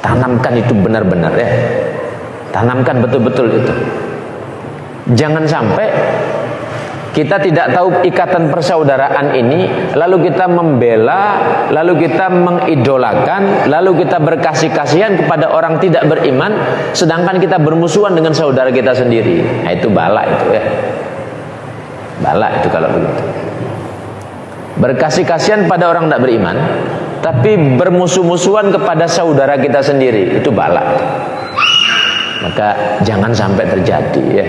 tanamkan itu benar-benar ya. Tanamkan betul-betul itu. Jangan sampai kita tidak tahu ikatan persaudaraan ini, lalu kita membela, lalu kita mengidolakan, lalu kita berkasih kasihan kepada orang tidak beriman, sedangkan kita bermusuhan dengan saudara kita sendiri. Nah itu bala itu ya. Bala itu kalau begitu. Berkasih kasihan pada orang tidak beriman, tapi bermusuh-musuhan kepada saudara kita sendiri, itu bala. Maka jangan sampai terjadi ya.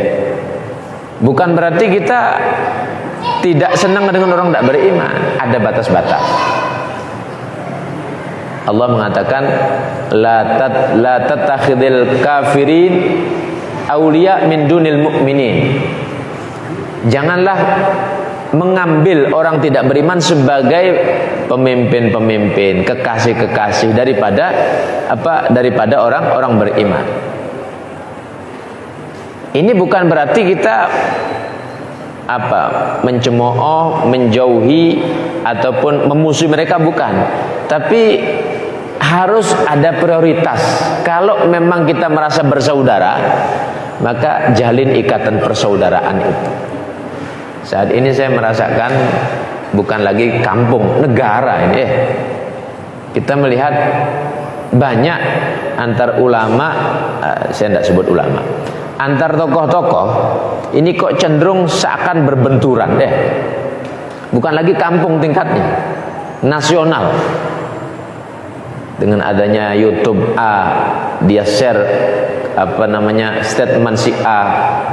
Bukan berarti kita tidak senang dengan orang tidak beriman. Ada batas-batas. Allah mengatakan la tattakhidil kafirin awliya min dunil mu'minin. Janganlah mengambil orang tidak beriman sebagai pemimpin-pemimpin, kekasih-kekasih daripada orang-orang beriman. Ini bukan berarti kita mencemooh, menjauhi ataupun memusuhi mereka, bukan. Tapi harus ada prioritas. Kalau memang kita merasa bersaudara, maka jalin ikatan persaudaraan itu. Saat ini saya merasakan bukan lagi kampung, negara ini. Kita melihat banyak antar ulama, saya tidak sebut ulama, antar tokoh-tokoh ini kok cenderung seakan berbenturan deh. Bukan lagi kampung tingkatnya, nasional. Dengan adanya YouTube A, dia share statement si A,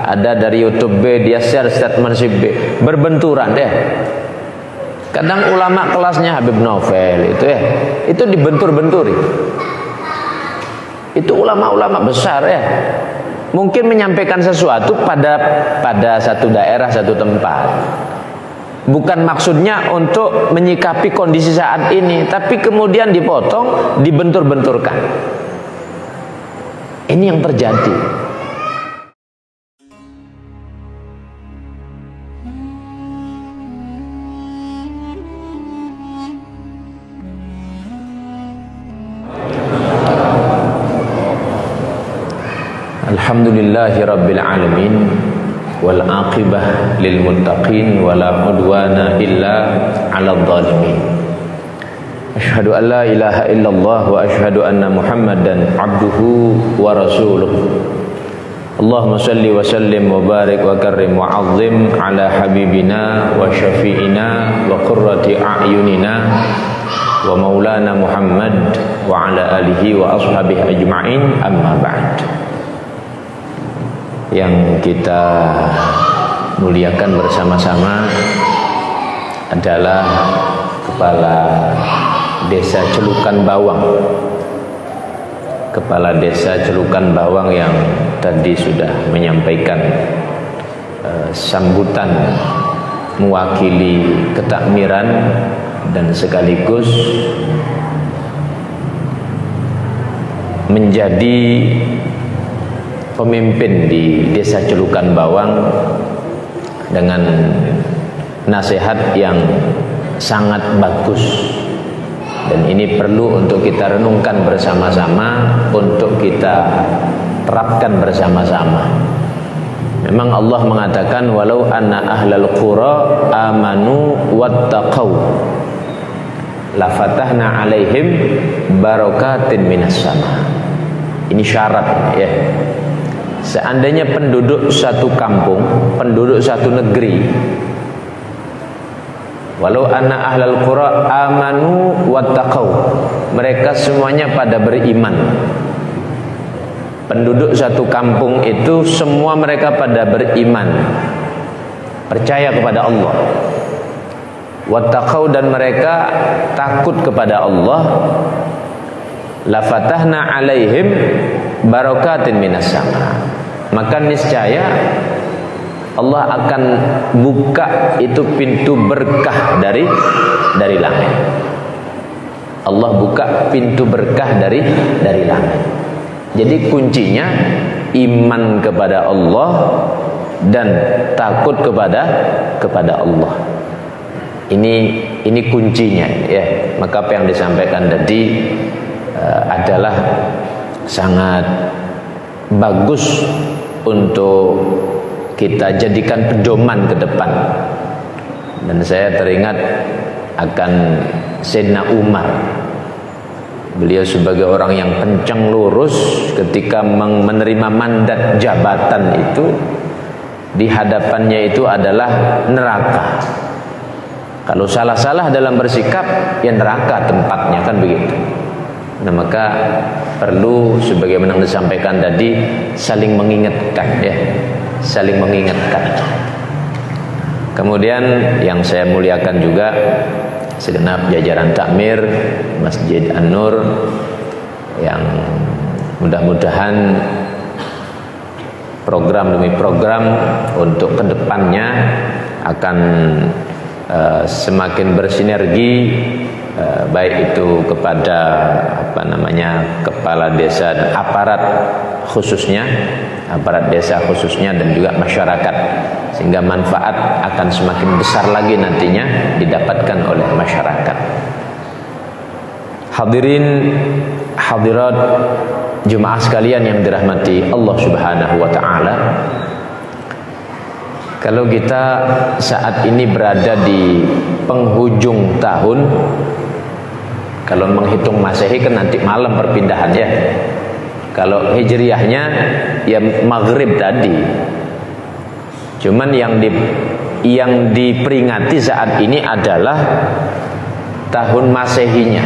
ada dari YouTube B, dia share statement si B, berbenturan deh. Kadang ulama kelasnya Habib Novel itu dibentur-benturi. Itu ulama-ulama besar ya. Mungkin menyampaikan sesuatu pada satu daerah, satu tempat. Bukan maksudnya untuk menyikapi kondisi saat ini, tapi kemudian dipotong, dibentur-benturkan. Ini yang terjadi. Alhamdulillahi rabbil alamin, wal aqibah lil muttaqin, wala udwana illa 'alal zalimin. Asyhadu an la ilaha illallah wa asyhadu anna Muhammadan abduhu wa rasuluh. Allahumma salli wa sallim wa barik wa karrim wa 'azzim ala habibina wa syafi'ina wa qurrati a'yunina wa maulana Muhammad wa ala alihi wa ashabihi ajma'in, amma ba'd. Yang kita muliakan bersama-sama adalah Kepala Desa Celukan Bawang, Kepala Desa Celukan Bawang yang tadi sudah menyampaikan sambutan mewakili ketakmiran dan sekaligus menjadi pemimpin di Desa Celukan Bawang dengan nasihat yang sangat bagus, dan ini perlu untuk kita renungkan bersama-sama, untuk kita terapkan bersama-sama. Memang Allah mengatakan walau anna ahlal qura amanu wattaqau lafatahna alaihim barakatin minas sama. Ini syarat ya. Seandainya penduduk satu kampung, penduduk satu negeri, walau anna ahlal qura amanu wattaqau, mereka semuanya pada beriman. Penduduk satu kampung itu semua mereka pada beriman, percaya kepada Allah. Wattaqau, dan mereka takut kepada Allah. Lafatahna alaihim barakatin minas sama, maka niscaya Allah akan buka itu pintu berkah dari langit. Allah buka pintu berkah dari langit. Jadi kuncinya iman kepada Allah dan takut kepada Allah. Ini kuncinya ya. Maka apa yang disampaikan tadi adalah sangat bagus untuk kita jadikan pedoman ke depan. Dan saya teringat akan Sayyidina Umar. Beliau sebagai orang yang kencang lurus ketika menerima mandat jabatan itu, di hadapannya itu adalah neraka. Kalau salah-salah dalam bersikap, ya neraka tempatnya, kan begitu. Nah, maka perlu sebagaimana disampaikan tadi, saling mengingatkan, ya, saling mengingatkan. Kemudian yang saya muliakan juga segenap jajaran takmir Masjid An-Nur, yang mudah-mudahan program demi program untuk kedepannya akan semakin bersinergi, baik itu kepada kepala desa dan aparat khususnya, aparat desa khususnya, dan juga masyarakat, sehingga manfaat akan semakin besar lagi nantinya didapatkan oleh masyarakat. Hadirin hadirat jemaah sekalian yang dirahmati Allah Subhanahu wa taala, kalau kita saat ini berada di penghujung tahun, kalau menghitung Masehi kan nanti malam perpindahan, ya. Kalau Hijriyahnya ya maghrib tadi. Cuman yang diperingati saat ini adalah tahun Masehinya,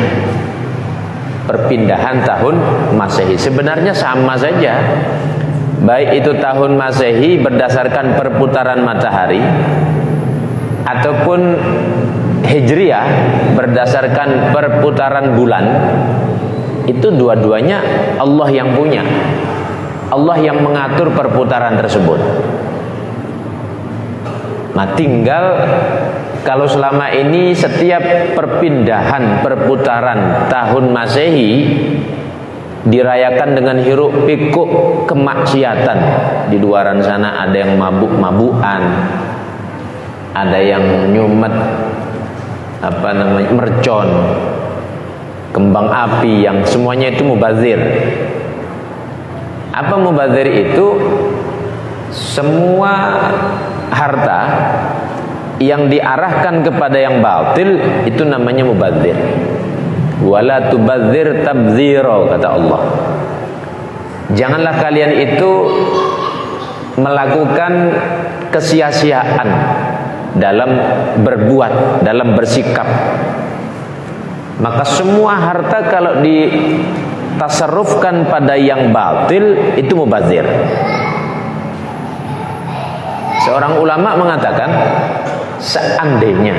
perpindahan tahun Masehi. Sebenarnya sama saja, baik itu tahun Masehi berdasarkan perputaran matahari ataupun Hijriyah berdasarkan perputaran bulan. Itu dua-duanya Allah yang punya, Allah yang mengatur perputaran tersebut. Nah, tinggal kalau selama ini setiap perpindahan perputaran tahun Masehi dirayakan dengan hiruk pikuk kemaksiatan. Di luaran sana ada yang mabuk-mabukan, ada yang nyumet mercon, kembang api, yang semuanya itu mubazir. Apa mubazir itu? Semua harta yang diarahkan kepada yang batil itu namanya mubazir. Wala tubadzir tabdzira, kata Allah. Janganlah kalian itu melakukan kesia-siaan dalam berbuat, dalam bersikap. Maka semua harta kalau ditasarrufkan pada yang batil itu mubazir. Seorang ulama mengatakan, seandainya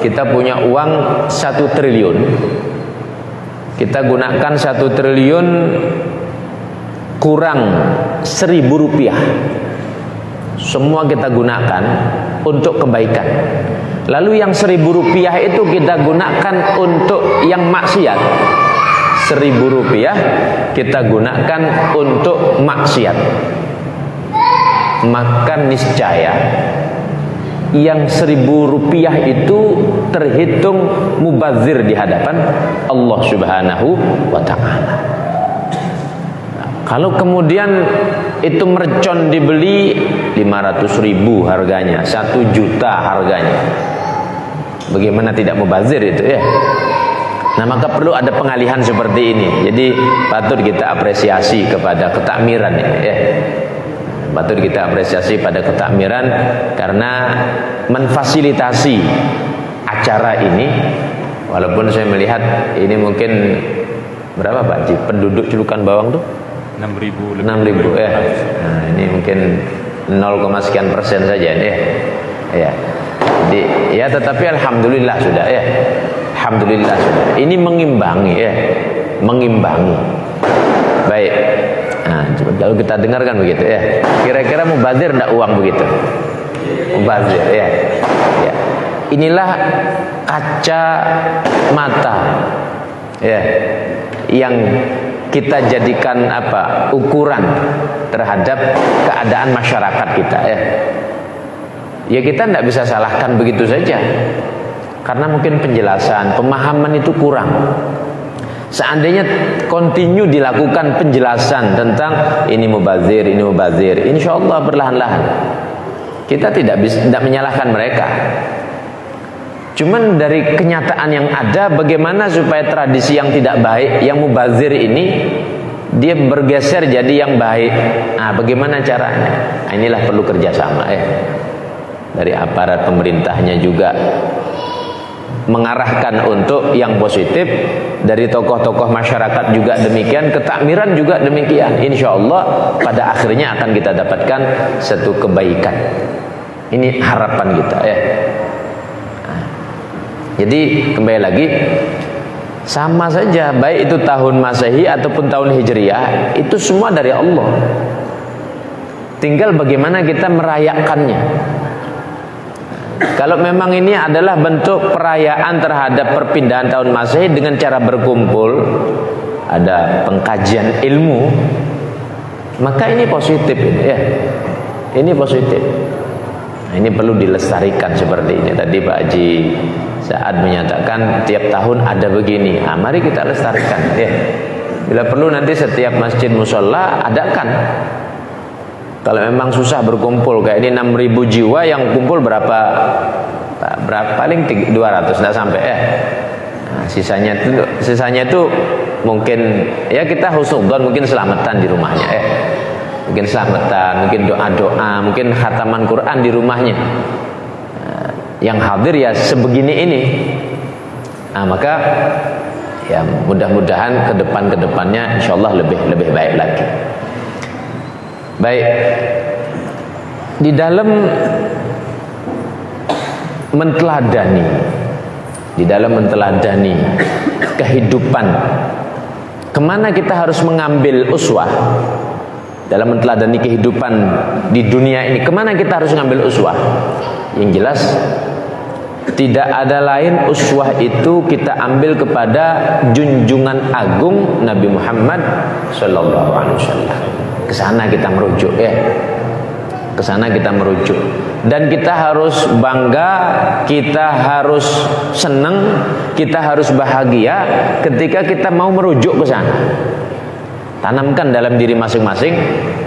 kita punya uang 1 triliun, kita gunakan 1 triliun kurang 1.000 rupiah, semua kita gunakan untuk kebaikan. Lalu yang 1.000 rupiah itu kita gunakan untuk yang maksiat, 1.000 rupiah kita gunakan untuk maksiat, maka niscaya yang 1.000 rupiah itu terhitung mubazir di hadapan Allah Subhanahu wa ta'ala. Kalau kemudian itu mercon dibeli 500.000 harganya, 1 juta harganya, bagaimana tidak mubazir itu, ya? Nah, maka perlu ada pengalihan seperti ini. Jadi patut kita apresiasi kepada ketakmiran, ya. Patut kita apresiasi pada ketakmiran karena menfasilitasi acara ini. Walaupun saya melihat ini mungkin berapa Pak Ji penduduk Celukan Bawang tuh? 6.000 ya. Nah, ini mungkin 0, sekian persen saja, ya. Ya. Jadi ya, tetapi alhamdulillah sudah, ya. Alhamdulillah sudah. Ini mengimbangi, ya. Mengimbangi. Baik. Nah, coba kalau kita dengarkan begitu, ya. Kira-kira mubazir enggak uang begitu? Mubazir, ya. Ya. Inilah kaca mata, ya, yang kita jadikan ukuran terhadap keadaan masyarakat kita, ya. Ya, kita tidak bisa salahkan begitu saja, karena mungkin penjelasan, pemahaman itu kurang. Seandainya kontinu dilakukan penjelasan tentang ini mubazir, insya Allah berlahan-lahan. Kita tidak menyalahkan mereka. Cuman dari kenyataan yang ada, bagaimana supaya tradisi yang tidak baik, yang mubazir ini, dia bergeser jadi yang baik. Nah, bagaimana caranya? Nah, inilah perlu kerjasama dari aparat pemerintahnya juga mengarahkan untuk yang positif, dari tokoh-tokoh masyarakat juga demikian, ketakmiran juga demikian. Insya Allah pada akhirnya akan kita dapatkan satu kebaikan. Ini harapan kita Nah, jadi kembali lagi, sama saja baik itu tahun Masehi ataupun tahun Hijriah, itu semua dari Allah. Tinggal bagaimana kita merayakannya. Kalau memang ini adalah bentuk perayaan terhadap perpindahan tahun Masehi dengan cara berkumpul, ada pengkajian ilmu, maka ini positif ini positif. Nah, ini perlu dilestarikan seperti ini. Tadi Pak Haji Saad menyatakan tiap tahun ada begini. Nah, mari kita lestarikan Bila perlu nanti setiap masjid musola adakan. Kalau memang susah berkumpul kayak ini 6.000 jiwa, yang kumpul berapa paling 200 tidak sampai Nah, sisanya itu mungkin kita husnudzon, mungkin selamatan di rumahnya mungkin selamatan, mungkin doa-doa, mungkin khataman Quran di rumahnya. Nah, yang hadir ya sebegini ini. Nah, maka ya mudah-mudahan kedepannya insyaallah lebih baik lagi. Baik, di dalam menteladani kehidupan, kemana kita harus mengambil uswah dalam menteladani kehidupan di dunia ini, kemana kita harus mengambil uswah? Yang jelas tidak ada lain uswah itu kita ambil kepada junjungan agung Nabi Muhammad sallallahu alaihi wasallam. Ke sana kita merujuk Ke sana kita merujuk. Dan kita harus bangga, kita harus senang, kita harus bahagia ketika kita mau merujuk ke sana. Tanamkan dalam diri masing-masing,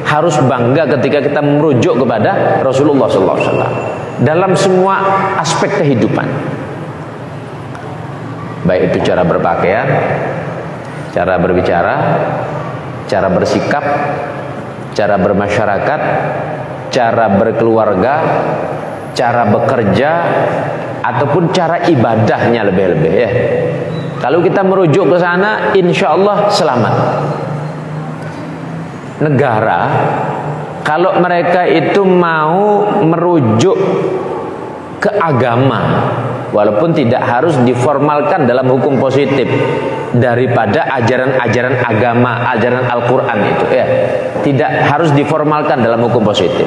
harus bangga ketika kita merujuk kepada Rasulullah SAW dalam semua aspek kehidupan, baik itu cara berpakaian, cara berbicara, cara bersikap, cara bermasyarakat, cara berkeluarga, cara bekerja, ataupun cara ibadahnya lebih-lebih Kalau kita merujuk ke sana, insya Allah selamat. Negara, kalau mereka itu mau merujuk ke agama, walaupun tidak harus diformalkan dalam hukum positif daripada ajaran-ajaran agama, ajaran Al-Quran itu tidak harus diformalkan dalam hukum positif,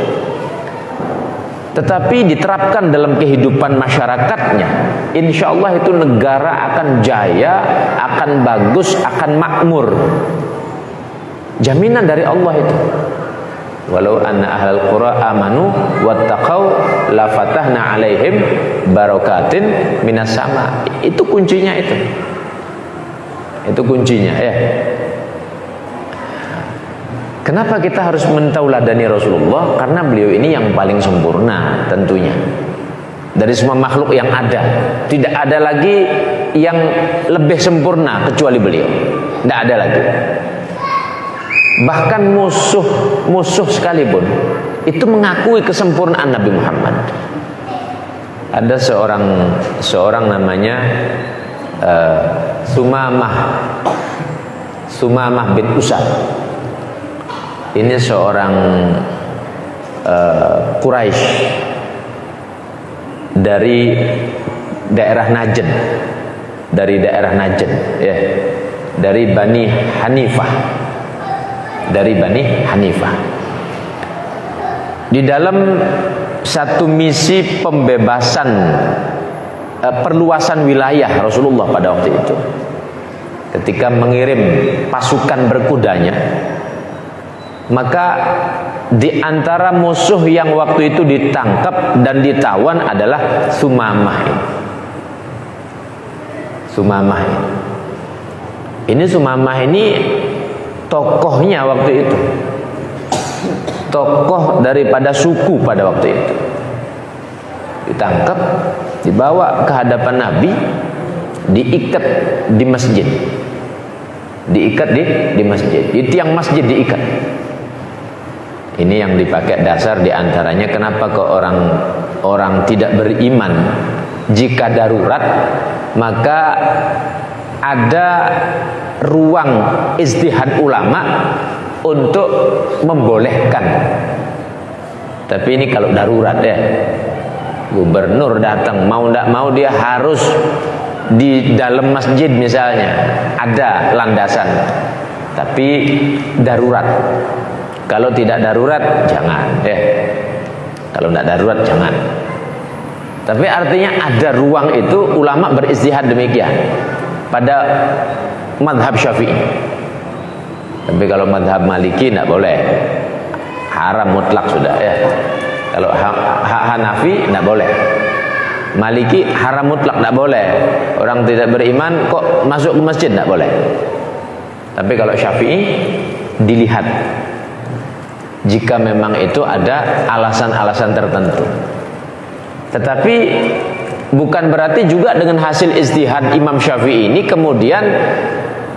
tetapi diterapkan dalam kehidupan masyarakatnya, insya Allah itu negara akan jaya, akan bagus, akan makmur. Jaminan dari Allah itu. Walau anna ahlal qura amanu wattaqau la fatahna alaihim barakatin minas sama. Itu kuncinya itu. Itu kuncinya Kenapa kita harus mentauladani Rasulullah? Karena beliau ini yang paling sempurna tentunya. Dari semua makhluk yang ada, tidak ada lagi yang lebih sempurna kecuali beliau. Tidak ada lagi. Bahkan musuh sekalipun itu mengakui kesempurnaan Nabi Muhammad. Ada seorang namanya Sumamah bin Usad. Ini seorang Quraisy dari daerah Najd, dari Bani Hanifah. Di dalam satu misi pembebasan, perluasan wilayah Rasulullah pada waktu itu, ketika mengirim pasukan berkudanya, maka di antara musuh yang waktu itu ditangkap dan ditawan adalah Sumamah ini. Ini Sumamah ini tokohnya waktu itu, tokoh daripada suku pada waktu itu. Ditangkap, dibawa ke hadapan Nabi, diikat di masjid. Diikat di masjid, di tiang masjid diikat. Ini yang dipakai dasar diantaranya kenapa ke orang tidak beriman jika darurat maka ada ruang ijtihad ulama untuk membolehkan. Tapi ini kalau darurat ya, gubernur datang mau tidak mau dia harus di dalam masjid misalnya ada landasan, tapi darurat. Kalau tidak darurat jangan ya. Kalau tidak darurat jangan. Tapi artinya ada ruang itu, ulama berijtihad demikian pada madhab Syafi'i. Tapi kalau madhab Maliki tidak boleh, haram mutlak sudah ya. Kalau Hanafi tidak boleh, Maliki haram mutlak tidak boleh. Orang tidak beriman kok masuk ke masjid tidak boleh. Tapi kalau Syafi'i dilihat jika memang itu ada alasan-alasan tertentu. Tetapi bukan berarti juga dengan hasil ijtihad Imam Syafi'i ini kemudian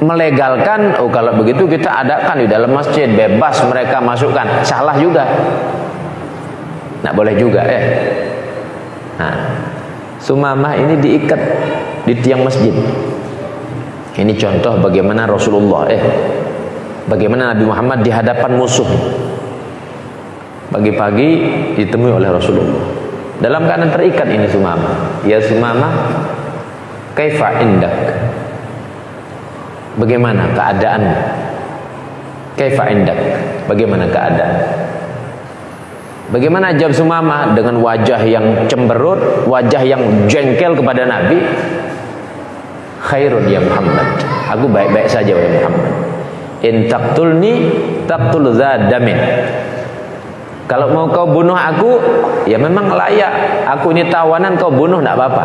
melegalkan, oh kalau begitu kita adakan di dalam masjid, bebas mereka masukkan. Salah juga, nggak boleh juga ya. Nah, Sumamah ini diikat di tiang masjid. Ini contoh bagaimana Rasulullah bagaimana Nabi Muhammad di hadapan musuh. Pagi-pagi ditemui oleh Rasulullah dalam keadaan terikat ini Sumamah. Ya Sumamah, kaifa indak? Bagaimana keadaan? Kaifa indak? Bagaimana keadaan? Bagaimana jawab Sumamah dengan wajah yang cemberut, wajah yang jengkel kepada Nabi? Khairun ya Muhammad. Aku baik-baik saja wahai Muhammad. In taqtulni taqtul zadamin. Kalau mau kau bunuh aku, ya memang layak. Aku ini tawanan, kau bunuh tidak apa-apa.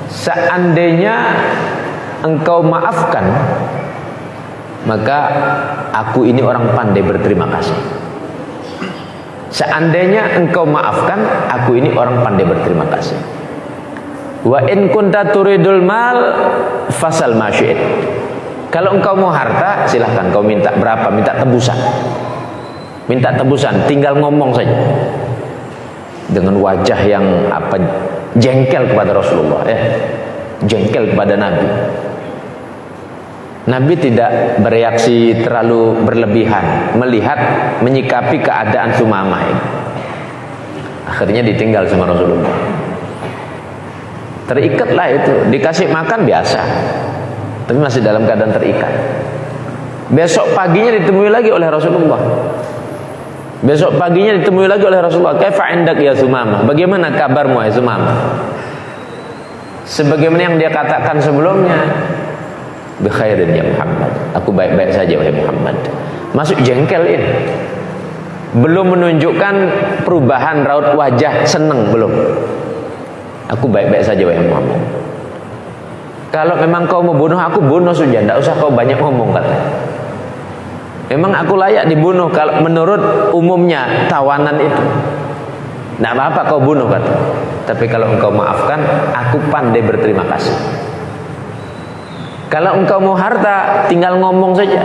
Seandainya engkau maafkan, maka aku ini orang pandai berterima kasih. Seandainya engkau maafkan, aku ini orang pandai berterima kasih. Wa in kunta turidul mal fasal ma syi'it. Kalau engkau mau harta, silahkan kau minta berapa, minta tebusan. Minta tebusan, tinggal ngomong saja. Dengan wajah yang jengkel kepada Rasulullah jengkel kepada Nabi. Nabi tidak bereaksi terlalu berlebihan melihat, menyikapi keadaan Sumamah ini. Akhirnya ditinggal sama Rasulullah. Terikatlah itu, dikasih makan biasa, tapi masih dalam keadaan terikat. Besok paginya ditemui lagi oleh Rasulullah. Besok paginya ditemui lagi oleh Rasulullah. Kaifa indak ya Sumamah? Bagaimana kabarmu ya Sumamah? Sebagaimana yang dia katakan sebelumnya. Bi khairin ya Muhammad. Aku baik-baik saja wahai Muhammad. Masuk jengkel ini. Belum menunjukkan perubahan raut wajah senang, belum. Aku baik-baik saja wahai Muhammad. Kalau memang kau mau bunuh aku, bunuh saja, tidak usah kau banyak ngomong, katanya. Memang aku layak dibunuh kalau menurut umumnya tawanan itu. Tidak apa-apa kau bunuh, kata. Tapi kalau engkau maafkan, aku pandai berterima kasih. Kalau engkau mau harta, tinggal ngomong saja.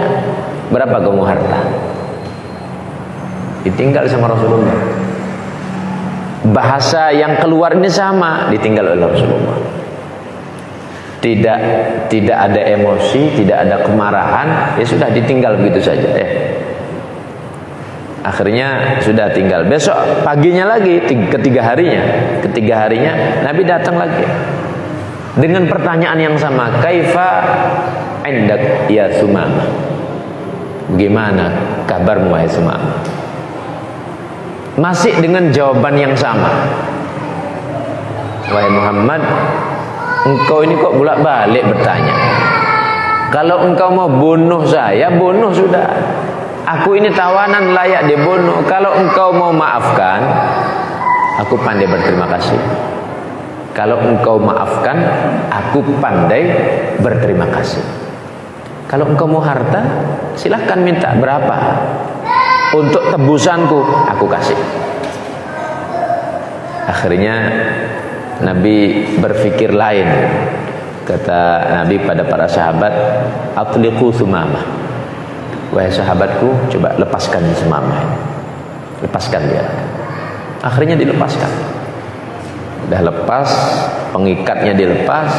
Berapa kau mau harta? Ditinggal sama Rasulullah. Bahasa yang keluar ini sama, ditinggal oleh Rasulullah. Tidak ada emosi, tidak ada kemarahan, ya sudah ditinggal begitu saja. Akhirnya sudah tinggal. Besok paginya lagi, ketiga harinya Nabi datang lagi dengan pertanyaan yang sama. Kaifa indak ya Sumamah? Bagaimana kabarmu ya Sumamah? Masih dengan jawaban yang sama. Wahai Muhammad, engkau ini kok bolak-balik bertanya. Kalau engkau mau bunuh saya, bunuh sudah. Aku ini tawanan layak dibunuh. Kalau engkau mau maafkan, aku pandai berterima kasih. Kalau engkau maafkan, aku pandai berterima kasih. Kalau engkau mau harta, silahkan minta berapa. Untuk tebusanku, aku kasih. Akhirnya Nabi berpikir lain. Kata Nabi pada para sahabat, atliqu Sumamah. Wahai sahabatku, coba lepaskan Sumamah ini. Lepaskan dia. Akhirnya dilepaskan. Udah lepas, pengikatnya dilepas.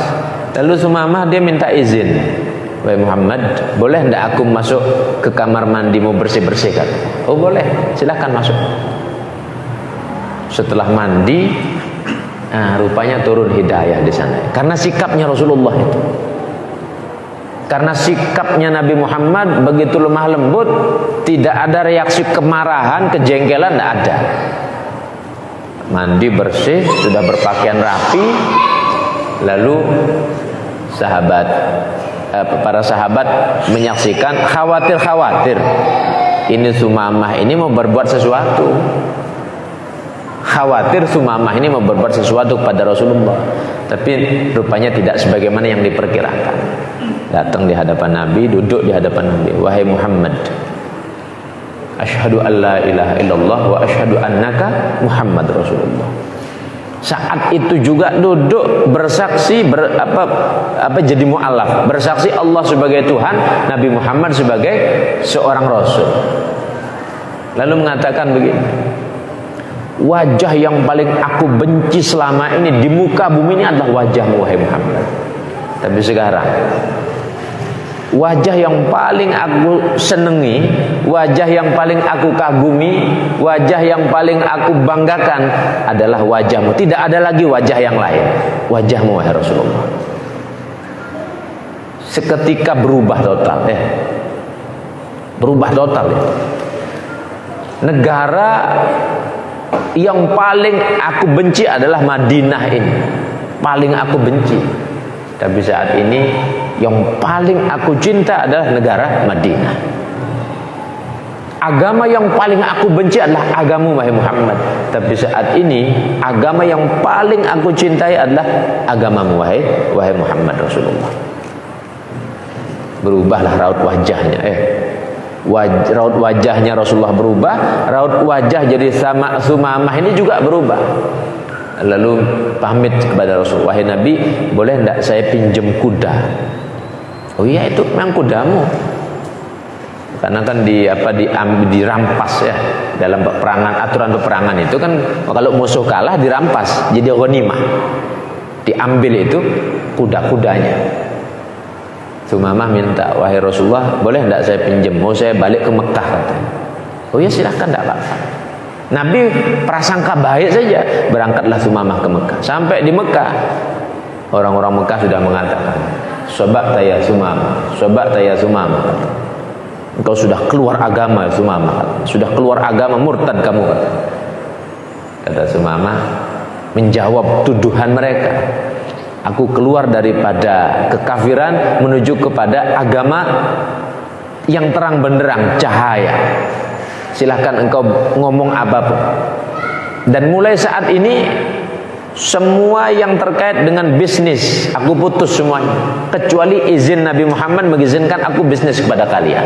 Lalu Sumamah dia minta izin. Wahai Muhammad, boleh enggak aku masuk ke kamar mandi mau bersih-bersih kan? Oh boleh, silahkan masuk. Setelah mandi, rupanya turun hidayah di sana. Karena sikapnya Rasulullah itu. Karena sikapnya Nabi Muhammad begitu lemah lembut, tidak ada reaksi kemarahan, kejengkelan, tidak ada. Mandi bersih, sudah berpakaian rapi, lalu para sahabat menyaksikan, khawatir ini Sumamah ini mau berbuat sesuatu. Khawatir Sumamah ini mau berbuat sesuatu kepada Rasulullah, tapi rupanya tidak sebagaimana yang diperkirakan. Datang di hadapan Nabi, duduk di hadapan Nabi. Wahai Muhammad, asyhadu an la ilaha illallah wa asyhadu annaka Muhammad Rasulullah. Saat itu juga duduk bersaksi jadi mu'alaf, bersaksi Allah sebagai Tuhan, Nabi Muhammad sebagai seorang Rasul. Lalu mengatakan begini, wajah yang paling aku benci selama ini di muka bumi ini adalah wajahmu wahai Muhammad. Tapi sekarang wajah yang paling aku senangi, wajah yang paling aku kagumi, wajah yang paling aku banggakan adalah wajahmu. Tidak ada lagi wajah yang lain. Wajahmu wahai Rasulullah. Seketika berubah total. Berubah total ya. Negara yang paling aku benci adalah Madinah ini. Paling aku benci. Tapi saat ini yang paling aku cinta adalah negara Madinah. Agama yang paling aku benci adalah agamamu wahai Muhammad. Tapi saat ini agama yang paling aku cintai adalah agamamu wahai Muhammad Rasulullah. Berubahlah raut wajahnya. Raut wajahnya Rasulullah berubah, raut wajah jadi sama Sumamah ini juga berubah. Lalu pamit kepada Rasul, wahai Nabi, boleh enggak saya pinjam kuda? Oh iya, itu memang kudamu. Karena kan dirampas ya dalam peperangan, aturan peperangan itu kan kalau musuh kalah dirampas jadi ghanimah. Diambil itu kuda-kudanya. Sumamah minta, wahai Rasulullah, boleh enggak saya pinjam? Mau saya balik ke Mekah katanya. Oh iya silahkan, enggak apa-apa. Nabi prasangka baik saja. Berangkatlah Sumamah ke Mekah. Sampai di Mekah, orang-orang Mekah sudah mengatakan, "Sabaqta ya Sumamah, sabaqta ya Sumamah." Engkau sudah keluar agama Sumamah. Sudah keluar agama, murtad kamu kata. Kata Sumamah menjawab tuduhan mereka. Aku keluar daripada kekafiran menuju kepada agama yang terang benderang, cahaya. Silahkan engkau ngomong apapun. Dan mulai saat ini semua yang terkait dengan bisnis aku putus semuanya, kecuali izin Nabi Muhammad mengizinkan aku bisnis kepada kalian.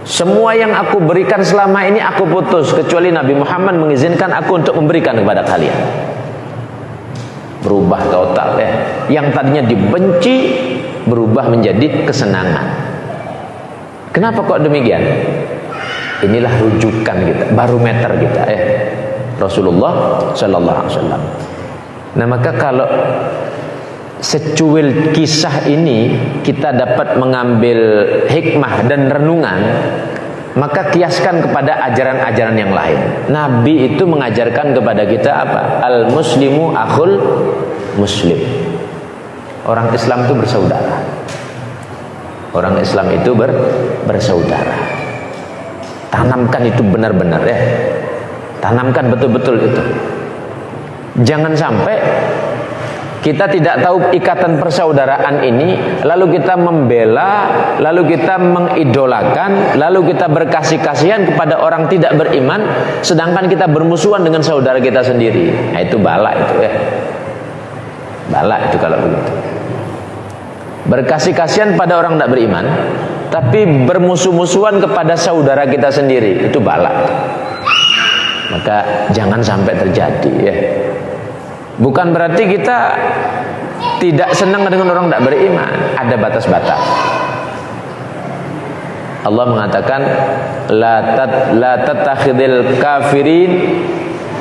Semua yang aku berikan selama ini aku putus, kecuali Nabi Muhammad mengizinkan aku untuk memberikan kepada kalian. Berubah total ya. Yang tadinya dibenci berubah menjadi kesenangan. Kenapa kok demikian? Inilah rujukan kita, barometer kita Rasulullah sallallahu alaihi wasallam. Nah, maka kalau secuil kisah ini kita dapat mengambil hikmah dan renungan, maka kiaskan kepada ajaran-ajaran yang lain. Nabi itu mengajarkan kepada kita apa? Al-muslimu akhul muslim. Orang Islam itu bersaudara. Orang Islam itu bersaudara. Tanamkan itu benar-benar ya. Tanamkan betul-betul itu. Jangan sampai kita tidak tahu ikatan persaudaraan ini, lalu kita membela, lalu kita mengidolakan, lalu kita berkasih kasihan kepada orang tidak beriman, sedangkan kita bermusuhan dengan saudara kita sendiri. Nah, itu bala itu ya. Balak itu kalau begitu. Berkasih kasihan pada orang tidak beriman, tapi bermusuh-musuhan kepada saudara kita sendiri, itu balak. Maka jangan sampai terjadi ya. Bukan berarti kita tidak senang dengan orang tidak beriman, ada batas-batas. Allah mengatakan la tattakhidil kafirin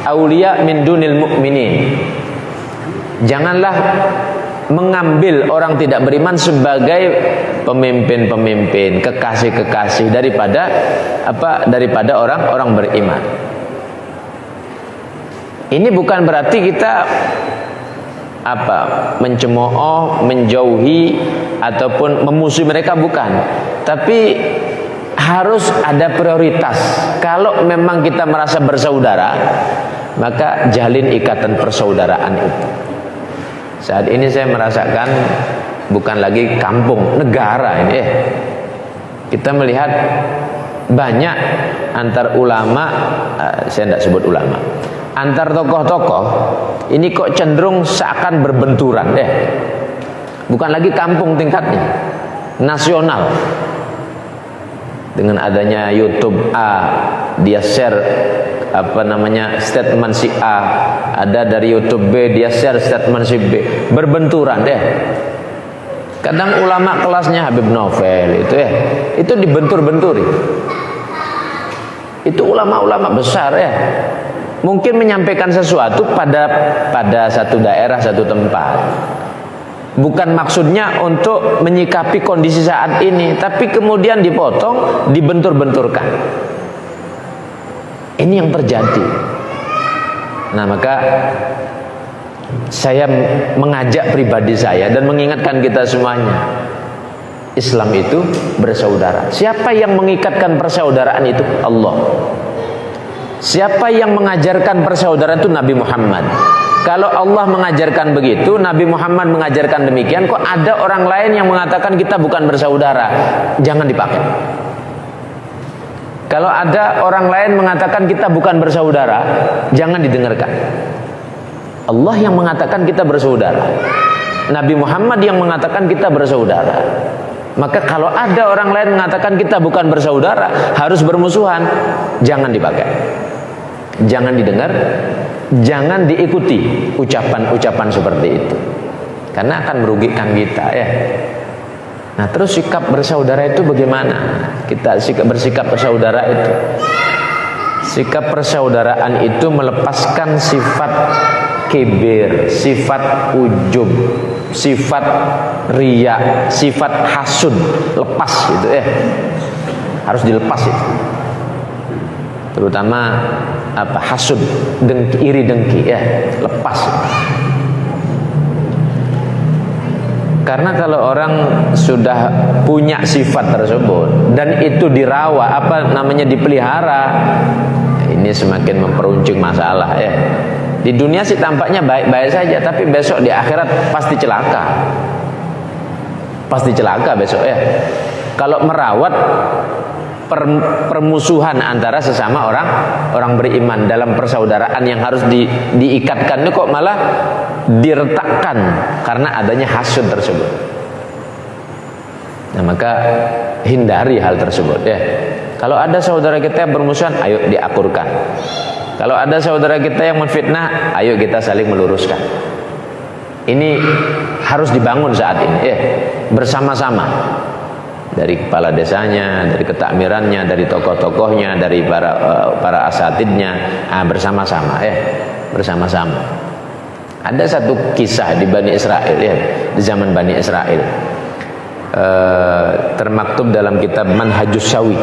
auliya min dunil mu'minin. Janganlah mengambil orang tidak beriman sebagai pemimpin-pemimpin, kekasih-kekasih daripada orang-orang beriman. Ini bukan berarti kita mencemooh, menjauhi ataupun memusuhi mereka, bukan. Tapi harus ada prioritas. Kalau memang kita merasa bersaudara, maka jalin ikatan persaudaraan itu. Saat ini saya merasakan bukan lagi kampung, negara ini. Kita melihat banyak antar ulama, saya tidak sebut ulama, antar tokoh-tokoh ini kok cenderung seakan berbenturan bukan lagi kampung tingkatnya, nasional. Dengan adanya YouTube dia share statement si A, ada dari YouTube B dia share statement si B, berbenturan Kadang ulama kelasnya Habib Novel itu dibentur-benturi. Itu ulama-ulama besar mungkin menyampaikan sesuatu pada satu daerah, satu tempat. Bukan maksudnya untuk menyikapi kondisi saat ini, tapi kemudian dipotong, dibentur-benturkan. Ini yang terjadi. Nah, maka saya mengajak pribadi saya dan mengingatkan kita semuanya, Islam itu bersaudara. Siapa yang mengikatkan persaudaraan itu? Allah. Siapa yang mengajarkan persaudaraan itu? Nabi Muhammad. Kalau Allah mengajarkan begitu, Nabi Muhammad mengajarkan demikian, kok ada orang lain yang mengatakan kita bukan bersaudara, jangan dipakai. Kalau ada orang lain mengatakan kita bukan bersaudara, jangan didengarkan. Allah yang mengatakan kita bersaudara, Nabi Muhammad yang mengatakan kita bersaudara. Maka kalau ada orang lain mengatakan kita bukan bersaudara, harus bermusuhan, jangan dipakai, jangan didengar, jangan diikuti ucapan-ucapan seperti itu, karena akan merugikan kita Nah, terus sikap bersaudara itu bagaimana? Kita bersikap bersaudara itu, sikap persaudaraan itu melepaskan sifat kibir, sifat ujub, sifat riya, sifat hasud, lepas gitu harus dilepas itu. Terutama hasud, dengki, iri dengki lepas. Karena kalau orang sudah punya sifat tersebut dan itu dirawat, dipelihara, ini semakin memperuncing masalah Di dunia sih tampaknya baik-baik saja, tapi besok di akhirat pasti celaka. Pasti celaka besok Kalau merawat permusuhan antara sesama orang beriman dalam persaudaraan yang harus diikatkan itu kok malah diretakkan karena adanya hasud tersebut. Nah, maka hindari hal tersebut Kalau ada saudara kita yang bermusuhan, ayo diakurkan. Kalau ada saudara kita yang menfitnah, ayo kita saling meluruskan. Ini harus dibangun saat ini bersama-sama. Dari kepala desanya, dari ketakmirannya, dari tokoh-tokohnya, dari para asatidnya, bersama-sama bersama-sama. Ada satu kisah di Bani Israel di zaman Bani Israel, termaktub dalam kitab Manhajus Syawi.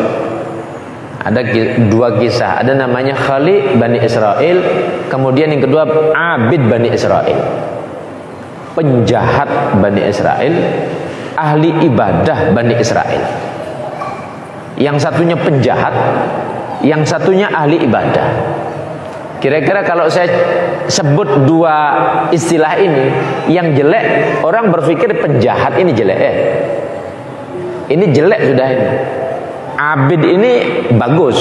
Ada dua kisah, ada namanya Khali Bani Israel, kemudian yang kedua Abid Bani Israel, penjahat Bani Israel, ahli ibadah Bani Israel. Yang satunya penjahat, yang satunya ahli ibadah. Kira-kira kalau saya sebut dua istilah ini, yang jelek orang berpikir penjahat ini jelek Ini jelek sudah ini. Abid ini bagus.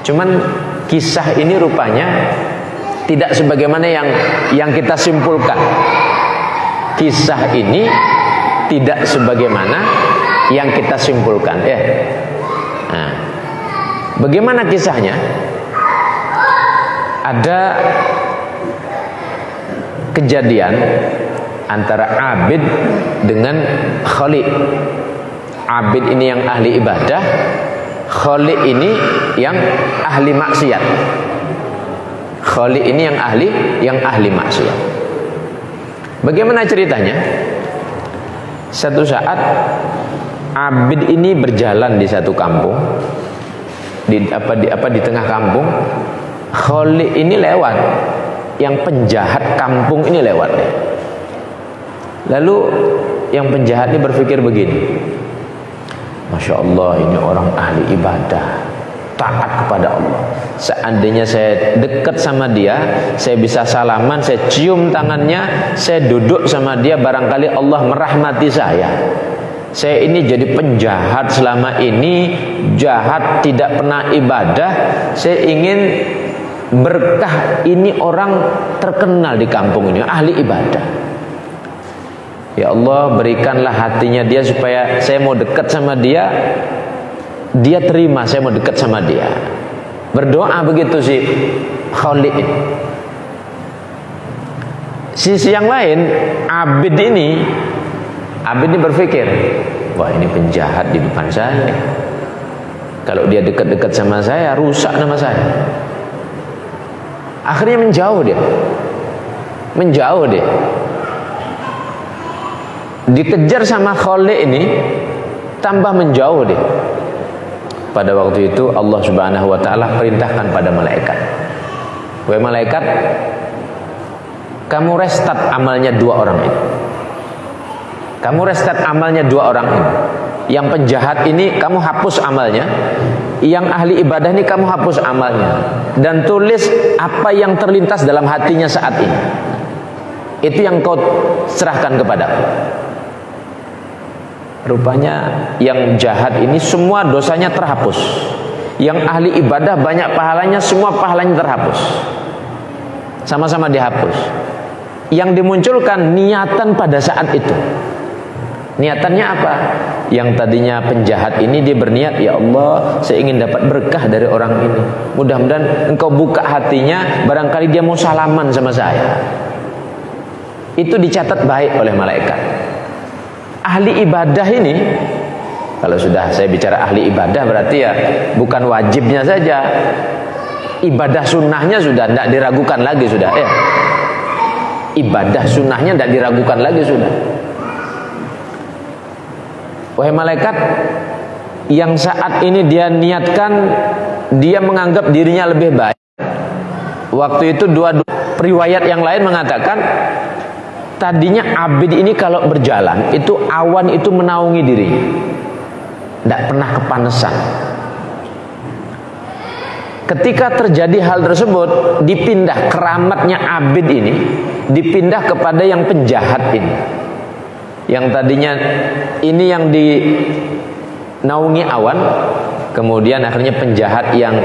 Cuman kisah ini rupanya tidak sebagaimana yang kita simpulkan. Kisah ini tidak sebagaimana yang kita simpulkan, ya. Nah, bagaimana kisahnya? Ada kejadian antara Abid dengan Khalid. Abid ini yang ahli ibadah, Khalid ini yang ahli maksiat. Khalid ini yang ahli maksiat. Bagaimana ceritanya? Satu saat Abid ini berjalan di satu kampung, di tengah kampung. Khalid ini lewat, yang penjahat kampung ini lewat. Lalu yang penjahat ini berpikir begini, Masya Allah, ini orang ahli ibadah, taat kepada Allah. Seandainya saya dekat sama dia, saya bisa salaman, saya cium tangannya, saya duduk sama dia, barangkali Allah merahmati saya. Saya ini jadi penjahat selama ini, jahat, tidak pernah ibadah. Saya ingin berkah, ini orang terkenal di kampung ini, ahli ibadah. Ya Allah, berikanlah hatinya dia supaya saya mau dekat sama dia, dia terima saya mau dekat sama dia. Berdoa begitu si Khalid. Sisi yang lain, Abid ini berpikir, wah ini penjahat di depan saya. Kalau dia dekat-dekat sama saya, rusak nama saya. Akhirnya menjauh dia. Dikejar sama Khalid ini, tambah menjauh dia. Pada waktu itu Allah Subhanahu wa taala perintahkan pada malaikat, wahai malaikat, kamu restart amalnya dua orang ini. Kamu restart amalnya dua orang ini. Yang penjahat ini kamu hapus amalnya, yang ahli ibadah ini kamu hapus amalnya, dan tulis apa yang terlintas dalam hatinya saat ini. Itu yang kau serahkan kepadaku. Rupanya yang jahat ini semua dosanya terhapus. Yang ahli ibadah banyak pahalanya, semua pahalanya terhapus. Sama-sama dihapus. Yang dimunculkan niatan pada saat itu. Niatannya apa? Yang tadinya penjahat ini dia berniat, ya Allah, saya ingin dapat berkah dari orang ini. Mudah-mudahan engkau buka hatinya, barangkali dia mau salaman sama saya. Itu dicatat baik oleh malaikat. Ahli ibadah ini, kalau sudah saya bicara ahli ibadah berarti ya bukan wajibnya saja, ibadah sunnahnya sudah tidak diragukan lagi sudah, ya. Ibadah sunnahnya tidak diragukan lagi sudah. Wahai malaikat, yang saat ini dia niatkan, dia menganggap dirinya lebih baik. Waktu itu dua riwayat yang lain mengatakan, tadinya Abid ini kalau berjalan itu awan itu menaungi dirinya, tidak pernah kepanasan. Ketika terjadi hal tersebut, dipindah keramatnya Abid ini, dipindah kepada yang penjahat ini. Yang tadinya ini yang dinaungi awan, kemudian akhirnya penjahat yang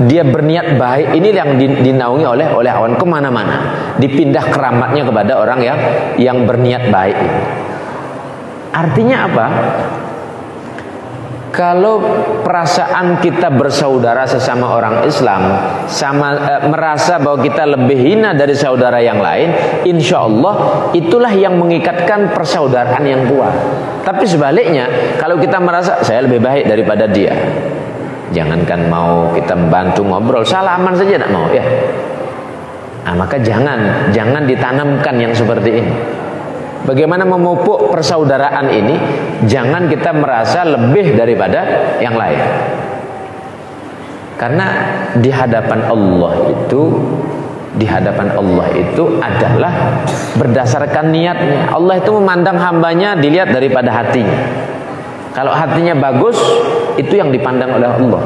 dia berniat baik ini yang dinaungi oleh awan kemana-mana, dipindah keramatnya kepada orang yang berniat baik ini. Artinya apa? Kalau perasaan kita bersaudara sesama orang Islam, merasa bahwa kita lebih hina dari saudara yang lain, insya Allah itulah yang mengikatkan persaudaraan yang kuat. Tapi sebaliknya, kalau kita merasa saya lebih baik daripada dia, jangankan mau kita membantu ngobrol, salaman saja tidak mau, ya. Nah, maka jangan ditanamkan yang seperti ini. Bagaimana memupuk persaudaraan ini? Jangan kita merasa lebih daripada yang lain. Karena di hadapan Allah itu adalah berdasarkan niatnya. Allah itu memandang hambanya dilihat daripada hatinya. Kalau hatinya bagus, itu yang dipandang oleh Allah.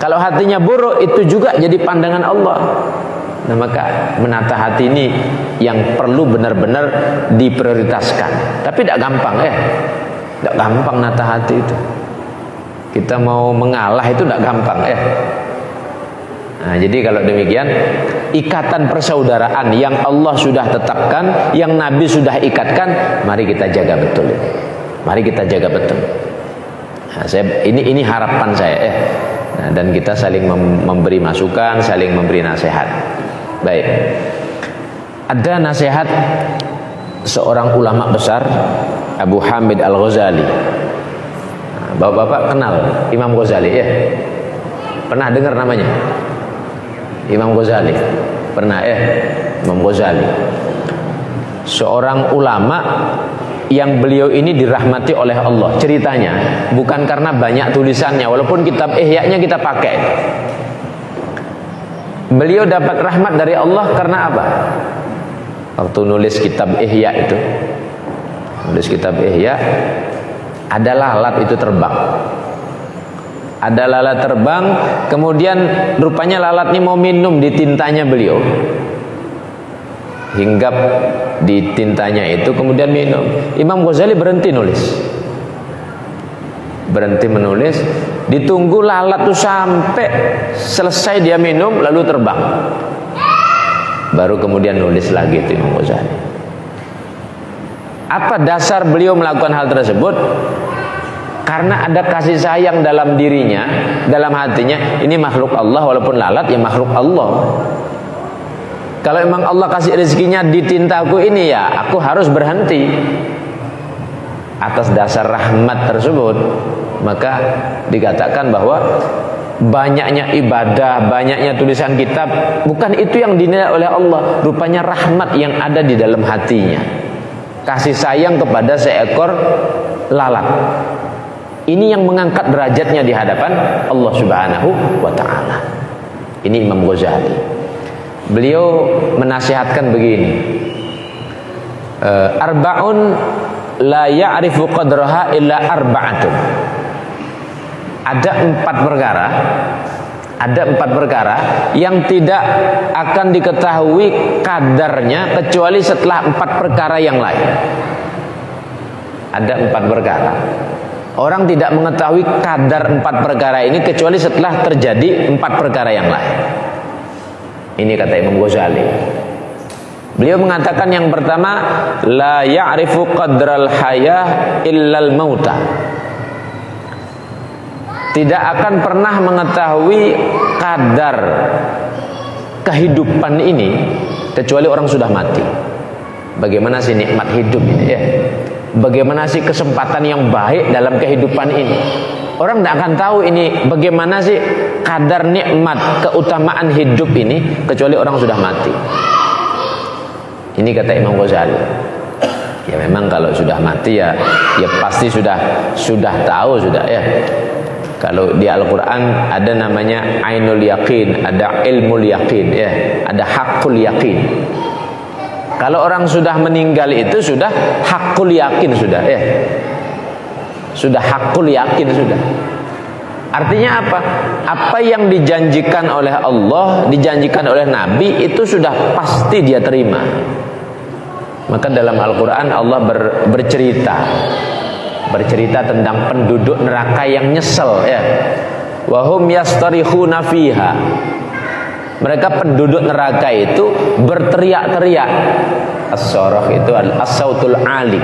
Kalau hatinya buruk, itu juga jadi pandangan Allah. Nah, maka menata hati ini yang perlu benar-benar diprioritaskan. Tapi tidak gampang, ya. Tidak gampang nata hati itu. Kita mau mengalah itu tidak gampang, ya. Nah, jadi kalau demikian, ikatan persaudaraan yang Allah sudah tetapkan, yang Nabi sudah ikatkan, mari kita jaga betul. Mari kita jaga betul. Nah, ini harapan saya ya. Nah, dan kita saling memberi masukan, saling memberi nasihat. Baik. Ada nasihat seorang ulama besar, Abu Hamid Al-Ghazali. Nah, bapak-bapak kenal Imam Ghazali ya? Pernah dengar namanya? Imam Ghazali. Pernah ya? Imam Ghazali. Seorang ulama yang beliau ini dirahmati oleh Allah. Ceritanya bukan karena banyak tulisannya, walaupun kitab Ihya-nya kita pakai. Beliau dapat rahmat dari Allah karena apa? Waktu nulis kitab Ihya itu, nulis kitab Ihya, ada lalat itu terbang. Ada lalat terbang, kemudian rupanya lalat ini mau minum di tintanya beliau. Hinggap di tintanya itu, kemudian minum. Imam Ghazali berhenti nulis. Berhenti menulis, ditunggu lalat itu sampai selesai dia minum, lalu terbang. Baru kemudian nulis lagi itu Imam Ghazali. Apa dasar beliau melakukan hal tersebut? Karena ada kasih sayang dalam dirinya, dalam hatinya. Ini makhluk Allah, walaupun lalat ya makhluk Allah. Kalau memang Allah kasih rezekinya di tintaku ini, ya aku harus berhenti. Atas dasar rahmat tersebut, maka dikatakan bahwa banyaknya ibadah, banyaknya tulisan kitab, bukan itu yang dinilai oleh Allah. Rupanya rahmat yang ada di dalam hatinya, kasih sayang kepada seekor lalat. Ini yang mengangkat derajatnya di hadapan Allah Subhanahu wa ta'ala. Ini Imam Ghazali. Beliau menasihatkan begini, arba'un la ya'rifu qadraha illa arba'atun. Ada empat perkara yang tidak akan diketahui kadarnya kecuali setelah 4 perkara yang lain. Ada 4 perkara. Orang tidak mengetahui kadar 4 perkara ini kecuali setelah terjadi 4 perkara yang lain. Ini kata Imam Ghazali. Beliau mengatakan yang pertama, la ya'rifu qadral hayah illal mauta. Tidak akan pernah mengetahui kadar kehidupan ini kecuali orang sudah mati. Bagaimana sih nikmat hidup ini ya? Bagaimana sih kesempatan yang baik dalam kehidupan ini? Orang tidak akan tahu ini bagaimana sih kadar nikmat keutamaan hidup ini kecuali orang sudah mati. Ini kata Imam Ghazali. Ya memang kalau sudah mati ya pasti sudah tahu sudah ya. Kalau di Al-Quran ada namanya ainul yakin, ada ilmul yakin ya, ada hakul yakin. Kalau orang sudah meninggal itu sudah hakul yakin sudah ya. Sudah hakul yakin sudah. Artinya apa? Apa yang dijanjikan oleh Allah, dijanjikan oleh Nabi itu sudah pasti dia terima. Maka dalam Al-Quran Allah bercerita tentang penduduk neraka yang nyesel ya. Wahum yastarihuna fiha. Mereka penduduk neraka itu berteriak-teriak. As-sarah itu as-sautul ali.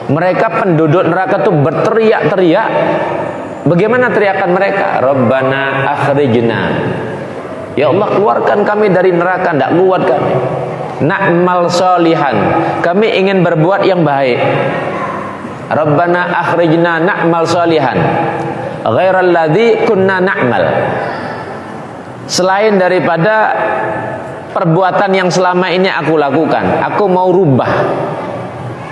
Mereka penduduk neraka itu berteriak-teriak. Bagaimana teriakan mereka? Rabbana akhrijna. Ya Allah, keluarkan kami dari neraka, tidak kuat kami. Na'mal sholihan. Kami ingin berbuat yang baik. Rabbana akhrijna na'mal sholihan ghairal ladzi kunna na'mal. Selain daripada perbuatan yang selama ini aku lakukan, aku mau rubah.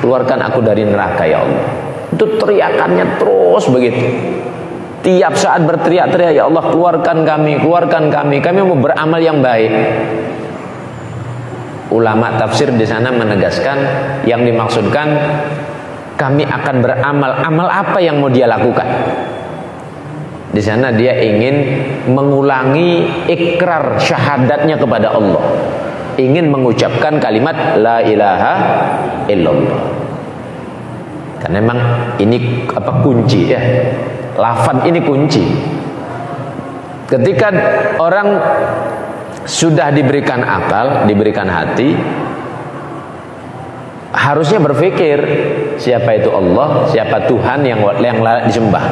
Keluarkan aku dari neraka ya Allah. Itu teriakannya terus begitu. Tiap saat berteriak-teriak, ya Allah keluarkan kami, kami mau beramal yang baik. Ulama tafsir di sana menegaskan yang dimaksudkan kami akan beramal. Amal apa yang mau dia lakukan? Di sana dia ingin mengulangi ikrar syahadatnya kepada Allah, ingin mengucapkan kalimat la ilaha illallah. Karena memang ini kunci ya. Lafaz ini kunci. Ketika orang sudah diberikan akal, diberikan hati, harusnya berpikir siapa itu Allah, siapa Tuhan yang layak disembah.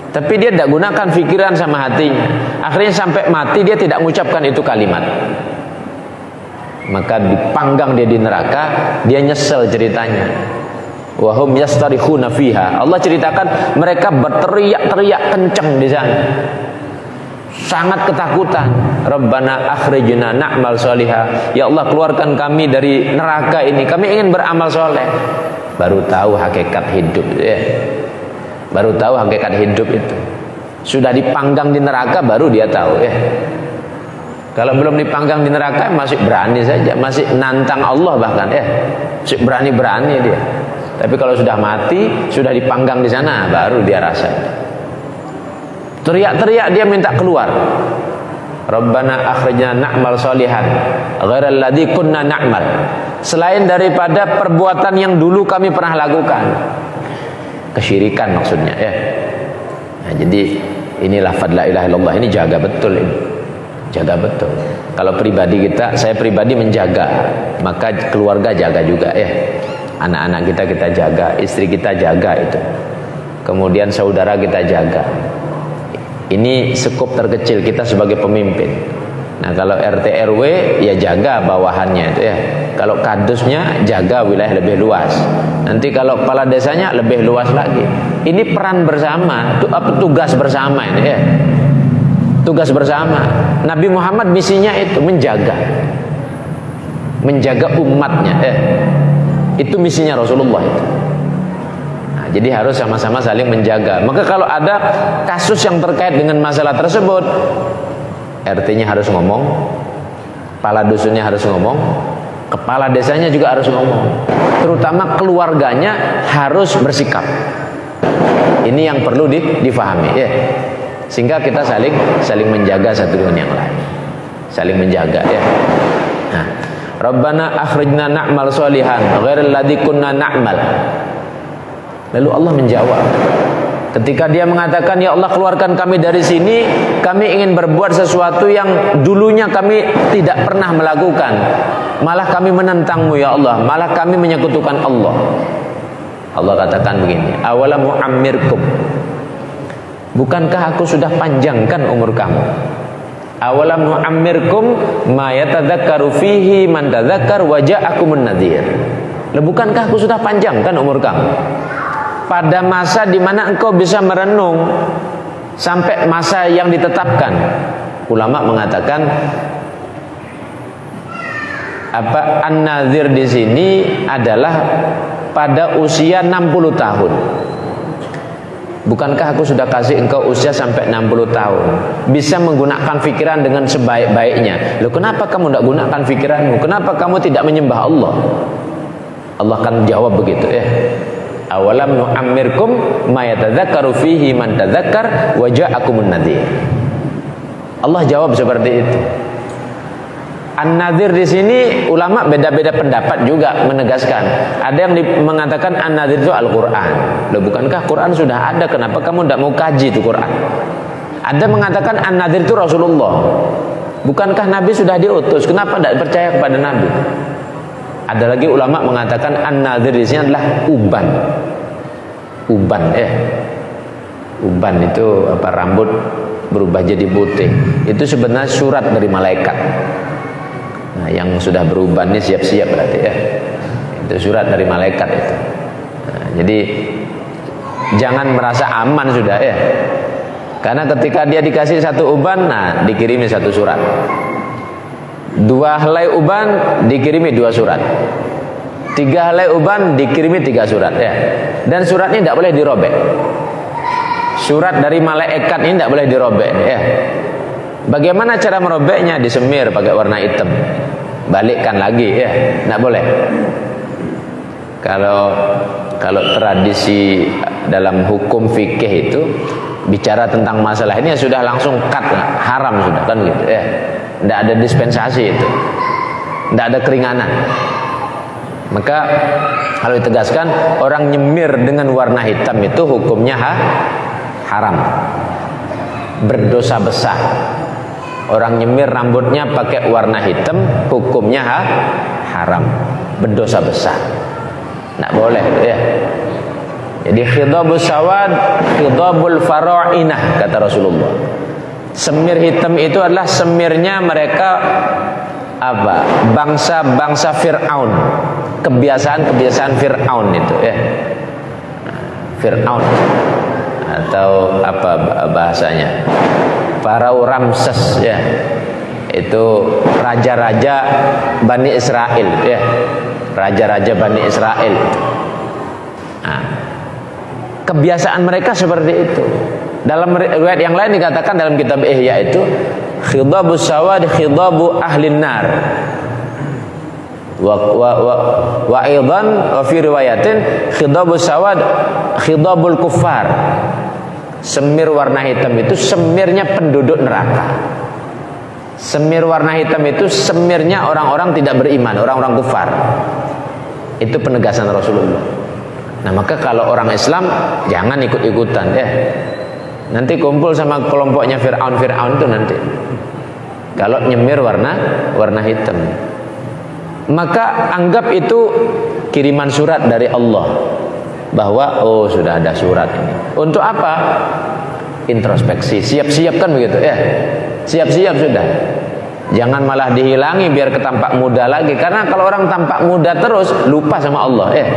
Tapi dia tidak gunakan pikiran sama hatinya. Akhirnya sampai mati dia tidak mengucapkan itu kalimat. Maka dipanggang dia di neraka, dia nyesel ceritanya. Wahum yastarikhuna fiha. Allah ceritakan mereka berteriak-teriak kencang di sana. Sangat ketakutan. Rabbana akhrijna na'mal salihah. Ya Allah, keluarkan kami dari neraka ini. Kami ingin beramal soleh. Baru tahu hakikat hidup ya. Baru tahu hakikat hidup itu. Sudah dipanggang di neraka baru dia tahu ya. Kalau belum dipanggang di neraka masih berani saja, masih nantang Allah bahkan ya. Masih berani-berani dia. Tapi kalau sudah mati, sudah dipanggang di sana, baru dia rasa. Teriak-teriak dia minta keluar. Rabbana akhrijna na'mal sholihan ghairal ladzi kunna na'mal. Selain daripada perbuatan yang dulu kami pernah lakukan. Kesyirikan maksudnya ya. Nah, jadi ini lafaz la ilaha illallah ini jaga betul ini. Jaga betul. Kalau pribadi kita, saya pribadi menjaga, maka keluarga jaga juga ya. Anak-anak kita jaga, istri kita jaga itu. Kemudian saudara kita jaga. Ini skup terkecil kita sebagai pemimpin. Nah, kalau RT RW ya jaga bawahannya itu ya. Kalau kadusnya jaga wilayah lebih luas. Nanti kalau kepala desanya lebih luas lagi. Ini peran bersama, tugas bersama ini ya. Tugas bersama. Nabi Muhammad misinya itu menjaga umatnya ya. Itu misinya Rasulullah itu. Nah, jadi harus sama-sama saling menjaga. Maka kalau ada kasus yang terkait dengan masalah tersebut, RT-nya harus ngomong, kepala dusunnya harus ngomong, kepala desanya juga harus ngomong. Terutama keluarganya harus bersikap. Ini yang perlu difahami ya. Sehingga kita saling menjaga satu dengan yang lain. Saling menjaga ya. Nah, Rabbana akhrijna na'mal sholihan ghairal ladzi kunna na'mal. Lalu Allah menjawab. Ketika dia mengatakan, ya Allah keluarkan kami dari sini, kami ingin berbuat sesuatu yang dulunya kami tidak pernah melakukan. Malah kami menentangmu ya Allah, malah kami menyekutukan Allah. Allah katakan begini, awalam mu'ammirkum. Bukankah aku sudah panjangkan umur kamu? Awalam nu'ammirkum ma yatadzakkaru fihi man tadzakkar wa ja'akumun nadhir. Bukankah aku sudah panjangkan umur kamu? Pada masa di mana engkau bisa merenung sampai masa yang ditetapkan. Ulama mengatakan apa an-nadhir di sini adalah pada usia 60 tahun. Bukankah aku sudah kasih engkau usia sampai 60 tahun, bisa menggunakan pikiran dengan sebaik-baiknya. Loh, kenapa kamu tidak gunakan pikiranmu? Kenapa kamu tidak menyembah Allah? Allah akan jawab begitu ya. Awalam nu'ammirkum ma yatadzakkaru fihi man tadzakkar wa ja'akumun nadhir. Allah jawab seperti itu. An-nadhir di sini ulama beda-beda pendapat juga menegaskan. Ada yang mengatakan an-nadhir itu Al-Qur'an. Loh, bukankah Quran sudah ada? Kenapa kamu tidak mau kaji itu Quran? Ada mengatakan an-nadhir itu Rasulullah. Bukankah Nabi sudah diutus? Kenapa tidak percaya kepada Nabi? Ada lagi ulama mengatakan an-nadhir di sini adalah uban. Uban ya. Uban itu apa, rambut berubah jadi putih. Itu sebenarnya surat dari malaikat. Nah, yang sudah beruban ini siap-siap berarti ya. Itu surat dari malaikat itu. Nah, jadi jangan merasa aman sudah ya. Karena ketika dia dikasih satu uban, nah dikirimi satu surat. 2 helai uban dikirimi 2 surat. 3 helai uban dikirimi 3 surat ya. Dan surat ini tidak boleh dirobek. Surat dari malaikat ini tidak boleh dirobek ya. Bagaimana cara merobeknya? Disemir pakai warna hitam. Balikkan lagi ya, tidak boleh. Kalau tradisi dalam hukum fikih itu bicara tentang masalah ini ya sudah langsung cut, haram sudah kan gitu ya. Tidak ada dispensasi itu, tidak ada keringanan. Maka kalau ditegaskan orang nyemir dengan warna hitam itu hukumnya haram. berdosa besar. Orang nyemir rambutnya pakai warna hitam, hukumnya haram, berdosa besar. Nggak boleh itu ya. Jadi khidabus sawad, khidabul fara'inah, kata Rasulullah. Semir hitam itu adalah semirnya mereka bangsa-bangsa Fir'aun, kebiasaan-kebiasaan Fir'aun itu ya. Fir'aun atau apa bahasanya, Farao Ramses ya, itu raja-raja Bani Israel ya, raja-raja Bani Israel. Nah, kebiasaan mereka seperti itu. Dalam riwayat yang lain dikatakan dalam kitab Ihya itu khidabus sawad khidabu ahlin nar. Wa aidan wa fi riwayatin khidabus sawad khidabul kuffar. Semir warna hitam itu semirnya penduduk neraka. Semir warna hitam itu semirnya orang-orang tidak beriman, orang-orang kufar. Itu penegasan Rasulullah. Nah, maka kalau orang Islam jangan ikut-ikutan ya. Nanti kumpul sama kelompoknya Fir'aun itu nanti. Kalau nyemir warna hitam, maka anggap itu kiriman surat dari Allah, bahwa oh sudah ada surat ini. Untuk apa? Introspeksi, siap-siap kan begitu ya. Siap-siap sudah. Jangan malah dihilangi biar ketampak muda lagi. Karena kalau orang tampak muda terus lupa sama Allah ya.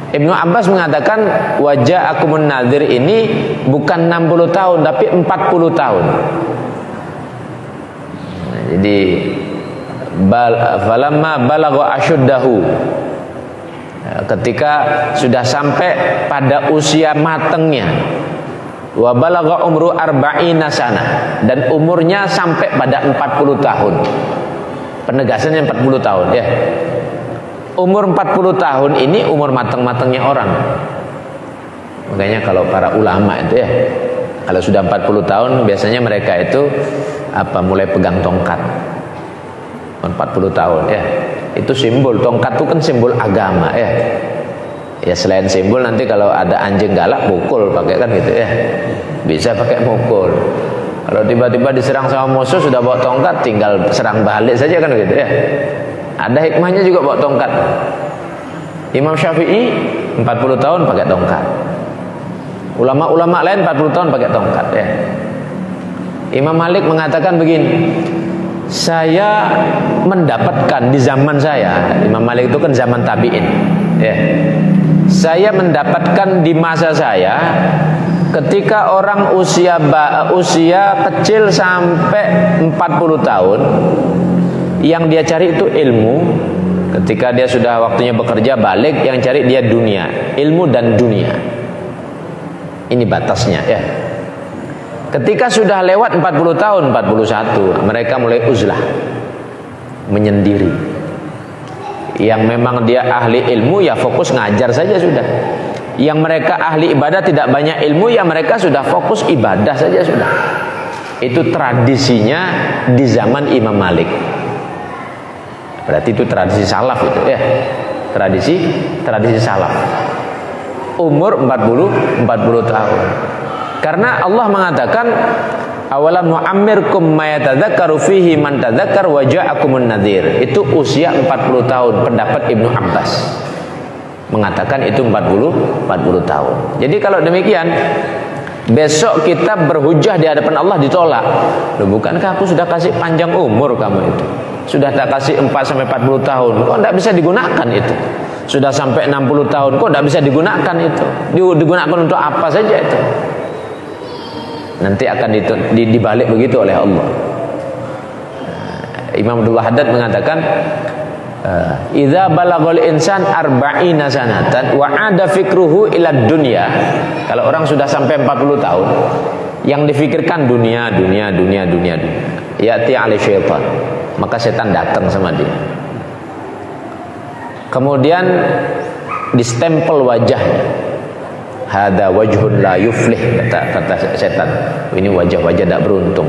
Ibnu Abbas mengatakan wajah akumun nadhir ini bukan 60 tahun tapi 40 tahun. Nah, jadi falamma balagha asyuddahu, ketika sudah sampai pada usia matengnya, wa balagha umru arba'ina sana, dan umurnya sampai pada 40 tahun. Penegasannya 40 tahun ya. Umur 40 tahun ini umur matang-matangnya orang. Makanya kalau para ulama itu ya, kalau sudah 40 tahun biasanya mereka itu mulai pegang tongkat. 40 tahun ya. Itu simbol, tongkat itu kan simbol agama ya. Ya selain simbol, nanti kalau ada anjing galak pukul pakai kan gitu ya. Bisa pakai pukul. Kalau tiba-tiba diserang sama musuh sudah bawa tongkat, tinggal serang balik saja kan gitu ya. Ada hikmahnya juga bawa tongkat. Imam Syafi'i 40 tahun pakai tongkat. Ulama-ulama lain 40 tahun pakai tongkat ya. Imam Malik mengatakan begini, saya mendapatkan di zaman saya, Imam Malik itu kan zaman tabi'in ya. Saya mendapatkan di masa saya, ketika orang usia kecil sampai 40 tahun, yang dia cari itu ilmu. Ketika dia sudah waktunya bekerja balik, yang cari dia dunia, ilmu dan dunia. Ini batasnya ya. Ketika sudah lewat 40 tahun, 41, mereka mulai uzlah, menyendiri. Yang memang dia ahli ilmu ya fokus ngajar saja sudah. Yang mereka ahli ibadah tidak banyak ilmu, ya mereka sudah fokus ibadah saja sudah. Itu tradisinya di zaman Imam Malik. Berarti itu tradisi salaf itu ya. Tradisi salaf. Umur 40 tahun. Karena Allah mengatakan awalam nu'ammirkum ma yatadzakkaru fihi man tadzakkar wa ja'akumun nadhir. Itu usia 40 tahun, pendapat Ibnu Abbas mengatakan itu 40 tahun. Jadi kalau demikian, besok kita berhujjah di hadapan Allah ditolak. Loh, bukankah aku sudah kasih panjang umur kamu itu? Sudah tak kasih 4 sampai 40 tahun. Kok tidak bisa digunakan itu? Sudah sampai 60 tahun, kok tidak bisa digunakan itu? Digunakan untuk apa saja itu? Nanti akan dibalik begitu oleh Allah. Imam Abdullah Haddad mengatakan, idza balaghal insan arba'ina sanatan wa ada fikruhu ila dunya. Kalau orang sudah sampai 40 tahun, yang difikirkan dunia. Ya'ti 'alai syaitan. Maka setan datang sama dia. Kemudian distempel wajahnya. Hada wajhun la yuflih, kata setan. Ini wajah-wajah tidak beruntung.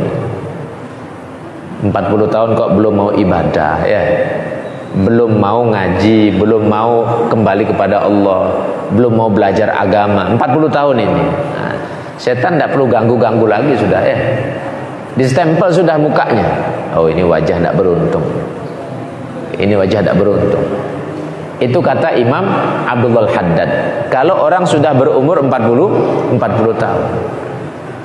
40 tahun kok belum mau ibadah ya. Belum mau ngaji, belum mau kembali kepada Allah, belum mau belajar agama. 40 tahun ini. Nah, Setan tidak perlu ganggu-ganggu lagi sudah ya. Distempel sudah mukanya. Oh ini wajah tidak beruntung. Ini wajah tidak beruntung. Itu kata Imam Abdullah Haddad. Kalau orang sudah berumur 40 tahun.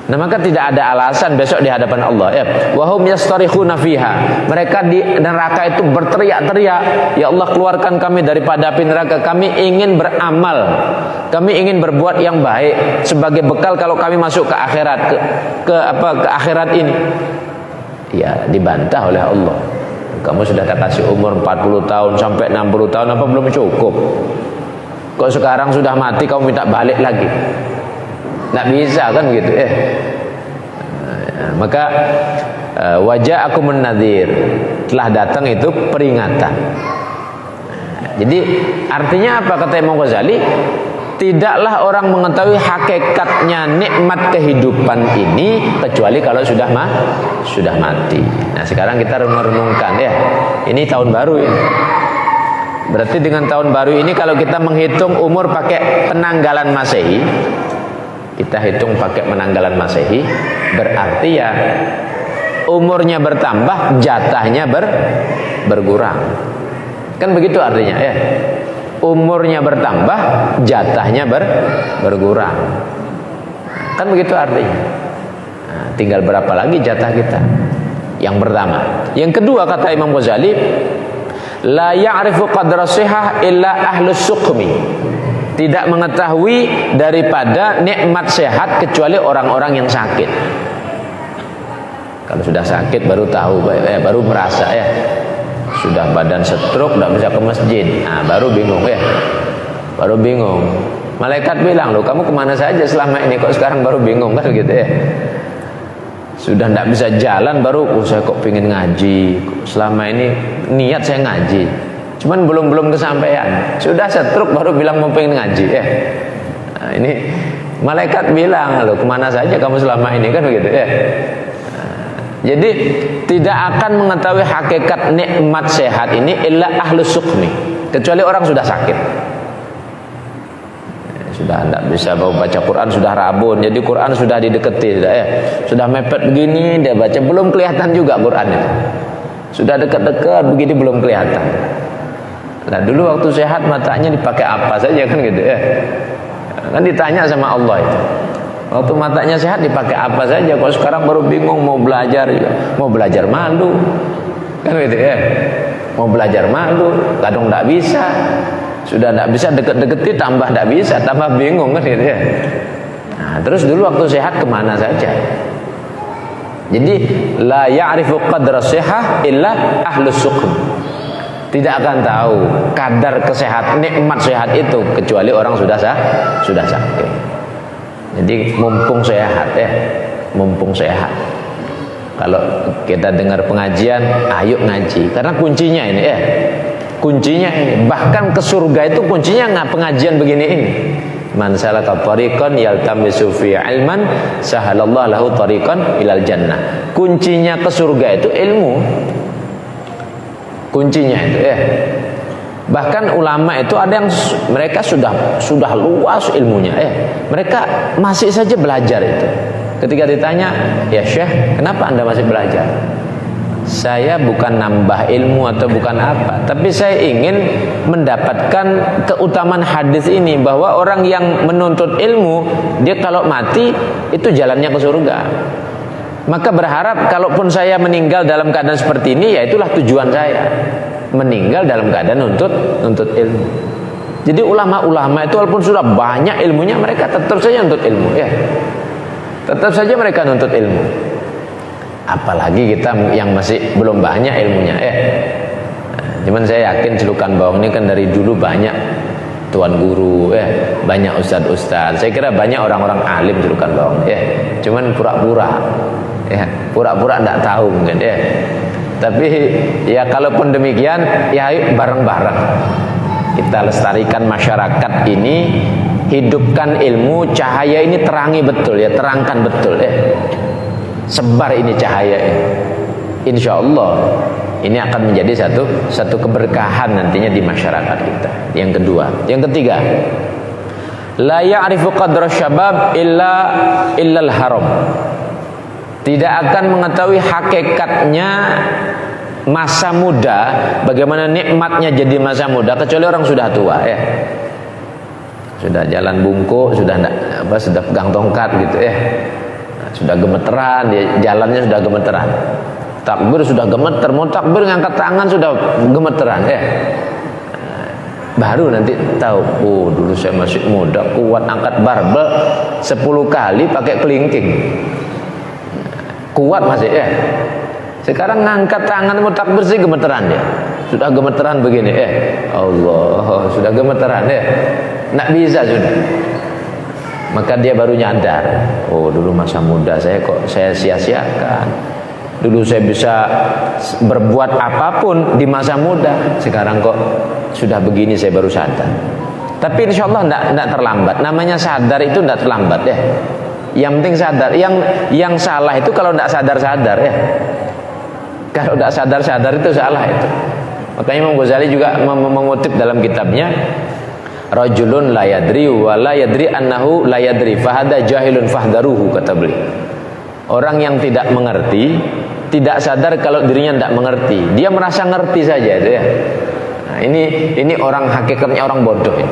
Nah maka tidak ada alasan besok di hadapan Allah ya. Wahum yastarikhuna fiha. Mereka di neraka itu berteriak-teriak, ya Allah keluarkan kami daripada api neraka. Kami ingin beramal, kami ingin berbuat yang baik sebagai bekal kalau kami masuk ke akhirat, ke akhirat ini. Ya dibantah oleh Allah. Kamu sudah tak kasih umur 40 tahun sampai 60 tahun apa belum cukup? Kok sekarang sudah mati kamu minta balik lagi? Nggak bisa kan gitu ya. Maka wajah aku menadhir, telah datang itu peringatan. Jadi artinya apa kata Imam Ghazali? Tidaklah orang mengetahui hakikatnya nikmat kehidupan ini kecuali kalau sudah mati. Nah sekarang kita renung-renungkan ya. Ini tahun baru ini. Berarti dengan tahun baru ini kalau kita menghitung umur pakai penanggalan Masehi, kita hitung pakai penanggalan Masehi, berarti ya umurnya bertambah, jatahnya berkurang. Kan begitu artinya ya. Umurnya bertambah, jatahnya berkurang. Kan begitu artinya. Nah, tinggal berapa lagi jatah kita? Yang pertama. Yang kedua kata Imam Ghazali, la ya'rifu qadra sihah illa ahlus suqmi. Tidak mengetahui daripada nikmat sehat kecuali orang-orang yang sakit. Kalau sudah sakit baru tahu, baru merasa ya. Sudah badan stroke, tidak bisa ke masjid. Nah, baru bingung ya. Baru bingung. Malaikat bilang, loh kamu kemana saja selama ini, kok sekarang baru bingung kan gitu ya. Sudah tidak bisa jalan baru, saya kok pengen ngaji. Selama ini niat saya ngaji, cuman belum kesampaian. Sudah stroke baru bilang mau pengen ngaji ya. Nah, ini malaikat bilang, loh kemana saja kamu selama ini kan begitu ya. Jadi tidak akan mengetahui hakikat nikmat sehat ini illa ahlus suqmi, kecuali orang sudah sakit. Sudah tidak bisa baca Quran, sudah rabun, jadi Quran sudah dideketi, sudah mepet begini dia baca, belum kelihatan juga Quran itu. Sudah dekat-dekat begini belum kelihatan. Nah dulu waktu sehat matanya dipakai apa saja kan gitu ya. Kan ditanya sama Allah itu. Waktu matanya sehat dipakai apa saja. Kalau sekarang baru bingung mau belajar juga. Mau belajar malu kan gitu ya. Mau belajar malu, kadang tidak bisa. Sudah tidak bisa deket-deketi, tambah tidak bisa, tambah bingung kan gitu ya. Nah, terus dulu waktu sehat kemana saja. Jadi la ya'rifu qadra sihah illa ahlus suqm. Tidak akan tahu kadar kesehatan, nikmat sehat itu kecuali orang sudah sakit. Jadi mumpung sehat ya, mumpung sehat. Kalau kita dengar pengajian, ayo ngaji. Karena kuncinya ini ya, kuncinya ini. Bahkan ke surga itu kuncinya nggak pengajian begini ini. Man salaka tariqan yaltamisu fi ilman sahalallahu lahu tariqan ilal jannah. Kuncinya ke surga itu ilmu. Kuncinya itu ya. Bahkan ulama itu ada yang mereka sudah luas ilmunya ya. Mereka masih saja belajar itu. Ketika ditanya, "Ya Syekh, kenapa Anda masih belajar?" Saya bukan nambah ilmu atau bukan apa, tapi saya ingin mendapatkan keutamaan hadis ini, bahwa orang yang menuntut ilmu, dia kalau mati itu jalannya ke surga. Maka berharap kalaupun saya meninggal dalam keadaan seperti ini, ya itulah tujuan saya, meninggal dalam keadaan nuntut ilmu. Jadi ulama-ulama itu walaupun sudah banyak ilmunya, mereka tetap saja nuntut ilmu ya. Tetap saja mereka nuntut ilmu. Apalagi kita yang masih belum banyak ilmunya ya. Cuman saya yakin celukan bawang ini kan dari dulu banyak tuan guru ya, banyak ustadz-ustadz. Saya kira banyak orang-orang alim celukan bawang ya. Cuman pura-pura ya, pura-pura enggak tahu mungkin ya. Tapi ya kalaupun demikian, ya ayo bareng-bareng kita lestarikan masyarakat ini, hidupkan ilmu, cahaya ini terangi betul ya, terangkan betul ya. Sebar ini cahaya ini. Insya Allah ini akan menjadi satu keberkahan nantinya di masyarakat kita. Yang kedua, yang ketiga, La ya'rifu qadra syabab illal haram. Tidak akan mengetahui hakikatnya masa muda, bagaimana nikmatnya jadi masa muda, kecuali orang sudah tua ya. Sudah jalan bungkuk, sudah pegang tongkat gitu ya. Sudah gemeteran, jalannya sudah gemeteran. Takbir sudah gemeter, mau takbir ngangkat tangan sudah gemeteran ya. Baru nanti tahu, oh dulu saya masih muda, kuat angkat barbel 10 kali pakai kelingking. Kuat masih ya. Sekarang ngangkat tangan mau takbir sih gemeteran ya. Sudah gemeteran begini Allah, sudah gemeteran ya. Nggak bisa sudah. Maka dia baru nyadar, oh dulu masa muda saya kok saya sia-siakan. Dulu saya bisa berbuat apapun di masa muda, sekarang kok sudah begini saya baru sadar. Tapi insya Allah tidak terlambat. Namanya sadar itu tidak terlambat ya. Yang penting sadar. Yang salah itu kalau tidak sadar-sadar ya. Kalau tidak sadar-sadar itu salah itu. Makanya Imam Ghazali juga mengutip dalam kitabnya, rajulun la yadri wa la yadri annahu la yadri fahada jahilun fahdaruhu, kata beliau. Orang yang tidak mengerti, tidak sadar kalau dirinya tidak mengerti. Dia merasa ngerti saja itu ya. Nah, ini orang hakikatnya orang bodoh ya.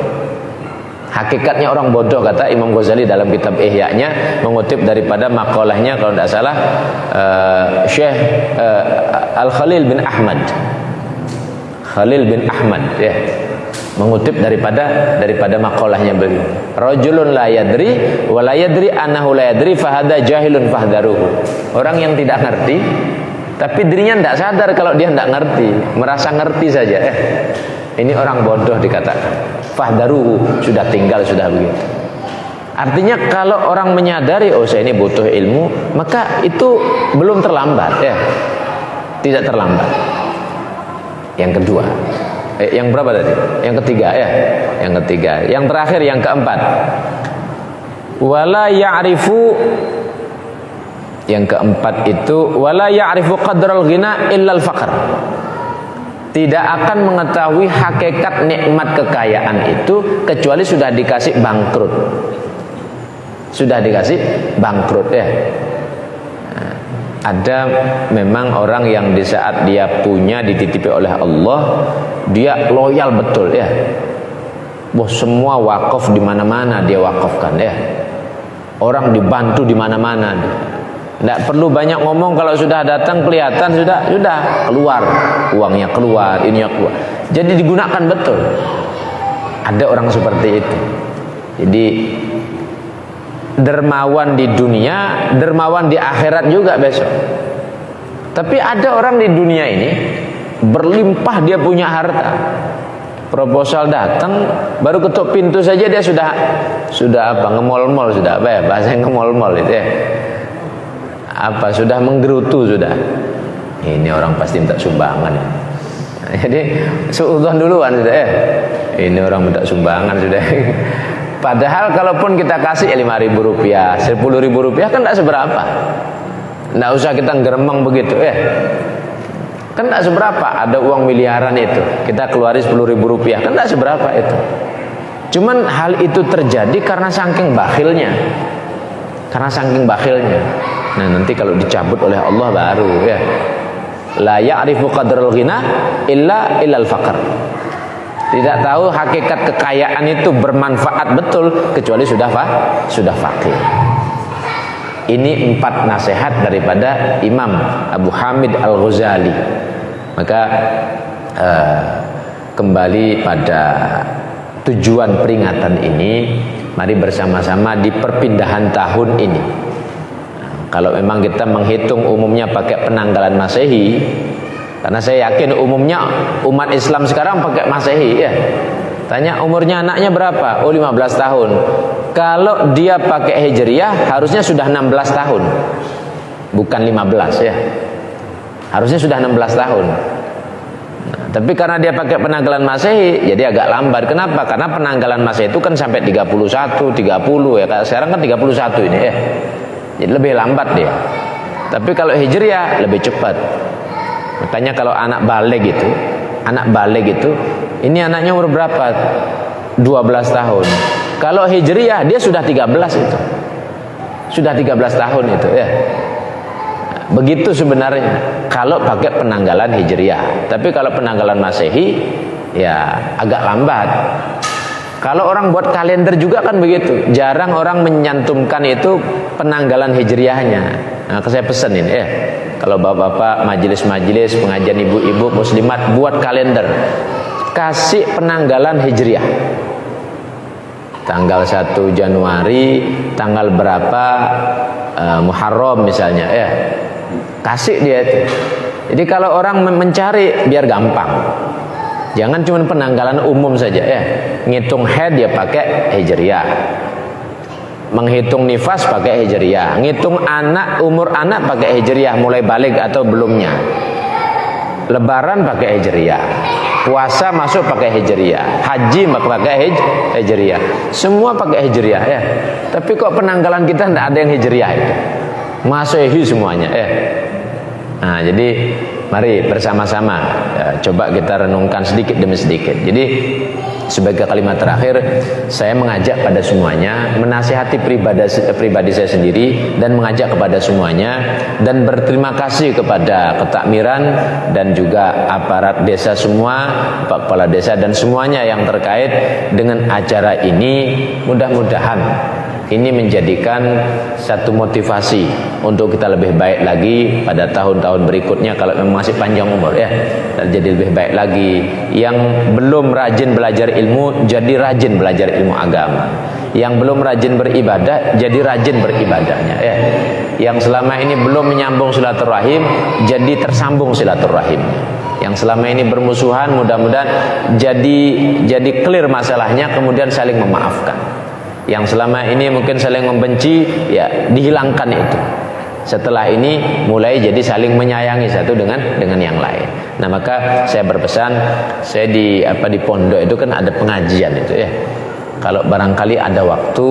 Hakikatnya orang bodoh, kata Imam Ghazali dalam kitab Ihya-nya, mengutip daripada makalahnya kalau tidak salah Syekh Al-Khalil bin Ahmad. Khalil bin Ahmad ya. Mengutip daripada makalahnya beliau. Rajulun la yadri wa la yadri annahu la yadri fahada jahilun fahdaruhu. Orang yang tidak ngerti tapi dirinya tidak sadar kalau dia tidak ngerti, merasa ngerti saja. Ini orang bodoh dikatakan. Fahdaruhu, sudah tinggal, sudah begitu. Artinya kalau orang menyadari, oh saya ini butuh ilmu, maka itu belum terlambat ya. Tidak terlambat. Yang kedua, yang berapa tadi? Yang ketiga ya. Yang ketiga. Yang terakhir, yang keempat. Wala ya'rifu. Yang keempat itu wala ya'rifu qadral ghina illal faqr. Tidak akan mengetahui hakikat nikmat kekayaan itu kecuali sudah dikasih bangkrut. Sudah dikasih bangkrut ya. Ada memang orang yang di saat dia punya dititipi oleh Allah, dia loyal betul ya. Bos semua wakaf di mana-mana dia wakafkan ya. Orang dibantu di mana-mana. Tidak perlu banyak ngomong, kalau sudah datang kelihatan sudah keluar uangnya, keluar ininya keluar. Jadi digunakan betul. Ada orang seperti itu. Jadi dermawan di dunia, dermawan di akhirat juga besok. Tapi ada orang di dunia ini berlimpah, dia punya harta. Proposal datang, baru ketuk pintu saja dia sudah apa, ngemol-mol, sudah apa ya bahasa ngemol-mol itu ya. Apa sudah menggerutu sudah. Ini orang pasti minta sumbangan ya. Jadi suudzon duluan sudah ya. Ini orang minta sumbangan sudah. Padahal kalaupun kita kasih 5.000 rupiah, 10.000 rupiah kan tidak seberapa. Tidak usah kita geremeng begitu ya. Kan tidak seberapa. Ada uang miliaran itu, kita keluarin 10.000 rupiah, kan tidak seberapa itu. Cuman hal itu terjadi karena saking bakhilnya. Karena saking bakhilnya. Nah nanti kalau dicabut oleh Allah baru ya. La ya'rifu qadral ghina illal faqr. Tidak tahu hakikat kekayaan itu bermanfaat betul kecuali sudah fakir. Ini 4 nasihat daripada Imam Abu Hamid Al-Ghazali. Maka kembali pada tujuan peringatan ini, mari bersama-sama di perpindahan tahun ini. Kalau memang kita menghitung umumnya pakai penanggalan Masehi, karena saya yakin umumnya umat Islam sekarang pakai Masehi ya. Tanya umurnya anaknya berapa? Oh 15 tahun. Kalau dia pakai Hijriyah harusnya sudah 16 tahun. Bukan 15 ya. Harusnya sudah 16 tahun. Nah, tapi karena dia pakai penanggalan Masehi, jadi agak lambat. Kenapa? Karena penanggalan Masehi itu kan sampai 31, 30 ya. Sekarang kan 31 ini ya. Jadi lebih lambat dia. Tapi kalau Hijriyah lebih cepat. Makanya kalau anak baligh itu, ini anaknya umur berapa? 12 tahun. Kalau Hijriyah dia sudah 13 itu. Sudah 13 tahun itu ya. Begitu sebenarnya kalau pakai penanggalan Hijriyah. Tapi kalau penanggalan Masehi ya agak lambat. Kalau orang buat kalender juga kan begitu. Jarang orang menyantumkan itu penanggalan Hijriyahnya. Nah, saya pesenin ya. Kalau bapak-bapak majelis-majelis pengajian ibu-ibu muslimat buat kalender, kasih penanggalan Hijriyah. Tanggal 1 Januari, tanggal berapa Muharram misalnya ya. Kasih dia itu. Jadi kalau orang mencari biar gampang. Jangan cuma penanggalan umum saja ya. Ngitung haid ya pakai Hijriyah. Menghitung nifas pakai Hijriyah. Ngitung anak, umur anak pakai Hijriyah, mulai balik atau belumnya. Lebaran pakai Hijriyah. Puasa masuk pakai Hijriyah. Haji pakai Hijriyah. Semua pakai Hijriyah ya. Tapi kok penanggalan kita tidak ada yang Hijriyah itu. Masehi semuanya ya. Nah, jadi mari bersama-sama coba kita renungkan sedikit demi sedikit. Jadi sebagai kalimat terakhir, saya mengajak pada semuanya, menasihati pribadi saya sendiri dan mengajak kepada semuanya, dan berterima kasih kepada ketakmiran dan juga aparat desa semua, Pak Kepala Desa dan semuanya yang terkait dengan acara ini. Mudah-mudahan ini menjadikan satu motivasi untuk kita lebih baik lagi pada tahun-tahun berikutnya kalau memang masih panjang umur ya, dan jadi lebih baik lagi. Yang belum rajin belajar ilmu jadi rajin belajar ilmu agama. Yang belum rajin beribadah jadi rajin beribadahnya ya. Yang selama ini belum menyambung silaturahim jadi tersambung silaturahimnya. Yang selama ini bermusuhan mudah-mudahan jadi clear masalahnya, kemudian saling memaafkan. Yang selama ini mungkin saling membenci ya dihilangkan itu. Setelah ini mulai jadi saling menyayangi satu dengan yang lain. Nah, maka saya berpesan, saya di pondok itu kan ada pengajian itu ya. Kalau barangkali ada waktu,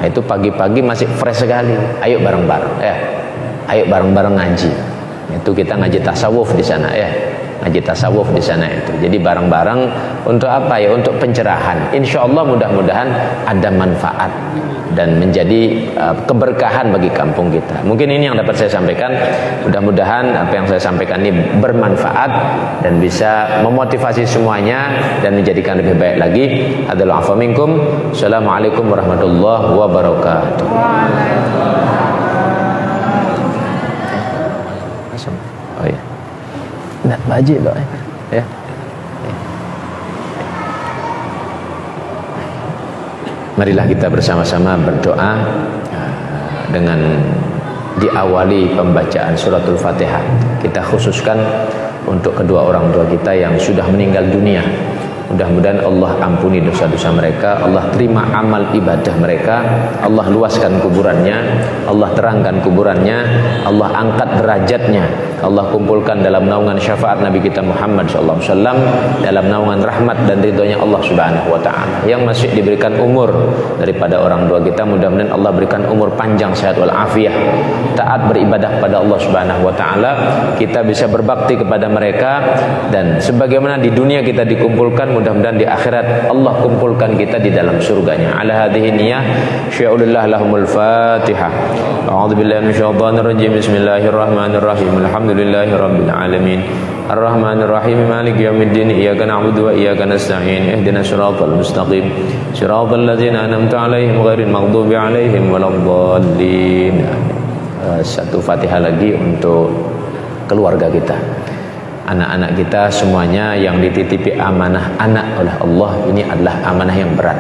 itu pagi-pagi masih fresh sekali. Ayo bareng-bareng ya. Ayo bareng-bareng ngaji. Itu kita ngaji tasawuf di sana ya. Ngaji tasawuf di sana itu. Jadi bareng-bareng untuk apa ya? Untuk pencerahan. Insya Allah mudah-mudahan ada manfaat dan menjadi keberkahan bagi kampung kita. Mungkin ini yang dapat saya sampaikan. Mudah-mudahan apa yang saya sampaikan ini bermanfaat dan bisa memotivasi semuanya dan menjadikan lebih baik lagi. Adalah afa minkum. Assalamualaikum warahmatullahi wabarakatuh. Oh ya. Nak baji loh ya. Marilah kita bersama-sama berdoa dengan diawali pembacaan suratul Fatihah. Kita khususkan untuk kedua orang tua kita yang sudah meninggal dunia. Mudah-mudahan Allah ampuni dosa-dosa mereka, Allah terima amal ibadah mereka, Allah luaskan kuburannya, Allah terangkan kuburannya, Allah angkat derajatnya, Allah kumpulkan dalam naungan syafaat Nabi kita Muhammad SAW, dalam naungan rahmat dan ridhonya Allah Subhanahu wa ta'ala. Yang masih diberikan umur daripada orang tua kita, mudah-mudahan Allah berikan umur panjang, sehat wal afiyah, taat beribadah kepada Allah Subhanahu wa ta'ala. Kita bisa berbakti kepada mereka, dan sebagaimana di dunia kita dikumpulkan, mudah-mudahan di akhirat Allah kumpulkan kita di dalam surganya. Ala hadhihi niyah sya'ulillah lahumul Fatihah. A'udzubillahi minasyaitonir rajim. Bismillahirrahmanirrahim. Alhamdulillahi rabbil alamin. Ar-Rahmanir Rahim. Maliki yaumiddin. Iyyaka na'budu wa iyyaka nasta'in. Ihdinas siratal mustaqim. Siratal ladzina an'amta 'alaihim ghairil maghdubi 'alaihim waladdallin. Satu Fatihah lagi untuk keluarga kita. Anak-anak kita semuanya yang dititipi amanah anak oleh Allah, ini adalah amanah yang berat.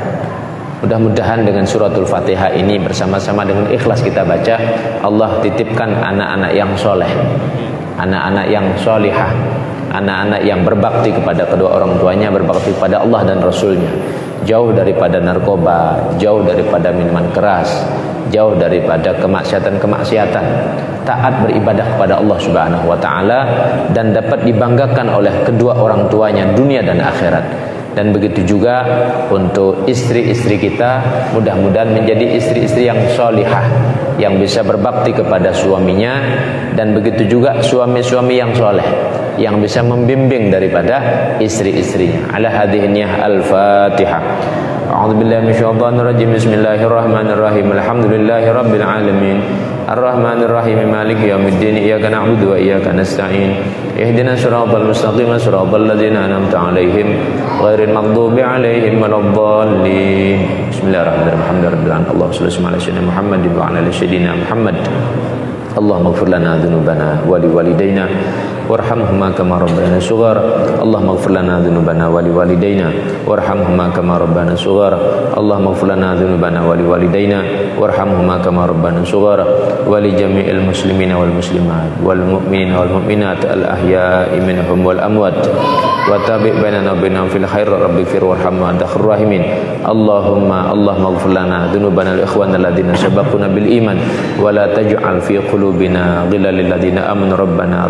Mudah-mudahan dengan suratul Fatihah ini bersama-sama dengan ikhlas kita baca, Allah titipkan anak-anak yang soleh, anak-anak yang solihah, anak-anak yang berbakti kepada kedua orang tuanya, berbakti kepada Allah dan Rasulnya, jauh daripada narkoba, jauh daripada minuman keras, jauh daripada kemaksiatan-kemaksiatan, taat beribadah kepada Allah Subhanahu wa ta'ala, dan dapat dibanggakan oleh kedua orang tuanya dunia dan akhirat. Dan begitu juga untuk istri-istri kita, mudah-mudahan menjadi istri-istri yang solihah, yang bisa berbakti kepada suaminya, dan begitu juga suami-suami yang soleh, yang bisa membimbing daripada istri-istrinya. Ala hadhihi niyah al-Fatihah. A'udzubillahi minasyaitonir rajim. Bismillahirrahmanirrahim. Alhamdulillahi rabbil alamin. Ar-Rahmanir Rahim. Maliki yaumiddin. Iyyaka na'budu wa iyyaka nasta'in. Ihdinas siratal mustaqim. Siratal ladzina an'amta 'alaihim ghairil maghdubi 'alaihim waladdallin. Bismillahirrahmanirrahim. Alhamdulillahirabbil alamin. Allahumma shalli ala sayyidina Muhammad wa ala ali sayyidina Muhammad. Allahumma ighfir lana dhunubana wa liwalidayna warhamhuma kama rabbayana shighara. Allahumma ighfir lana dhunubana wa liwalidayna warhamhuma kama rabbayana shighara. Allahumma ighfir lana dhunubana wa liwalidayna warhamhuma kama rabbayana shighara. Wa li jami'il muslimina wal muslimat wal mu'minina wal mu'minat al ahya'i minhum wal amwat wa tabi' bainana wa bainahum fil khair. Rabbi ighfir warham wa anta khairur rahimin. Allahumma ighfir lana dhunubana lil ikhwana alladziina sabaquna bil iman wa la taj'al fi qulubina ghillan lil ladziina amanu rabbana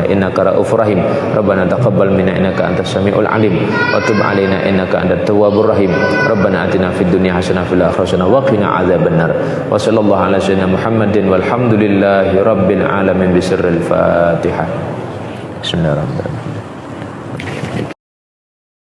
innaka ra'ufur rahim. Rabbana taqabbal minna innaka antas samiul alim wa tub 'alaina innaka antat tawwabur rahim. Rabbana atina fid dunya hasanah fil akhirati hasanah wa qina adzabannar. Wa sallallahu ala sayyidina Muhammadin walhamdulillahi rabbil alamin. Bisirril Fatihah. Bismillahirrahmanirrahim.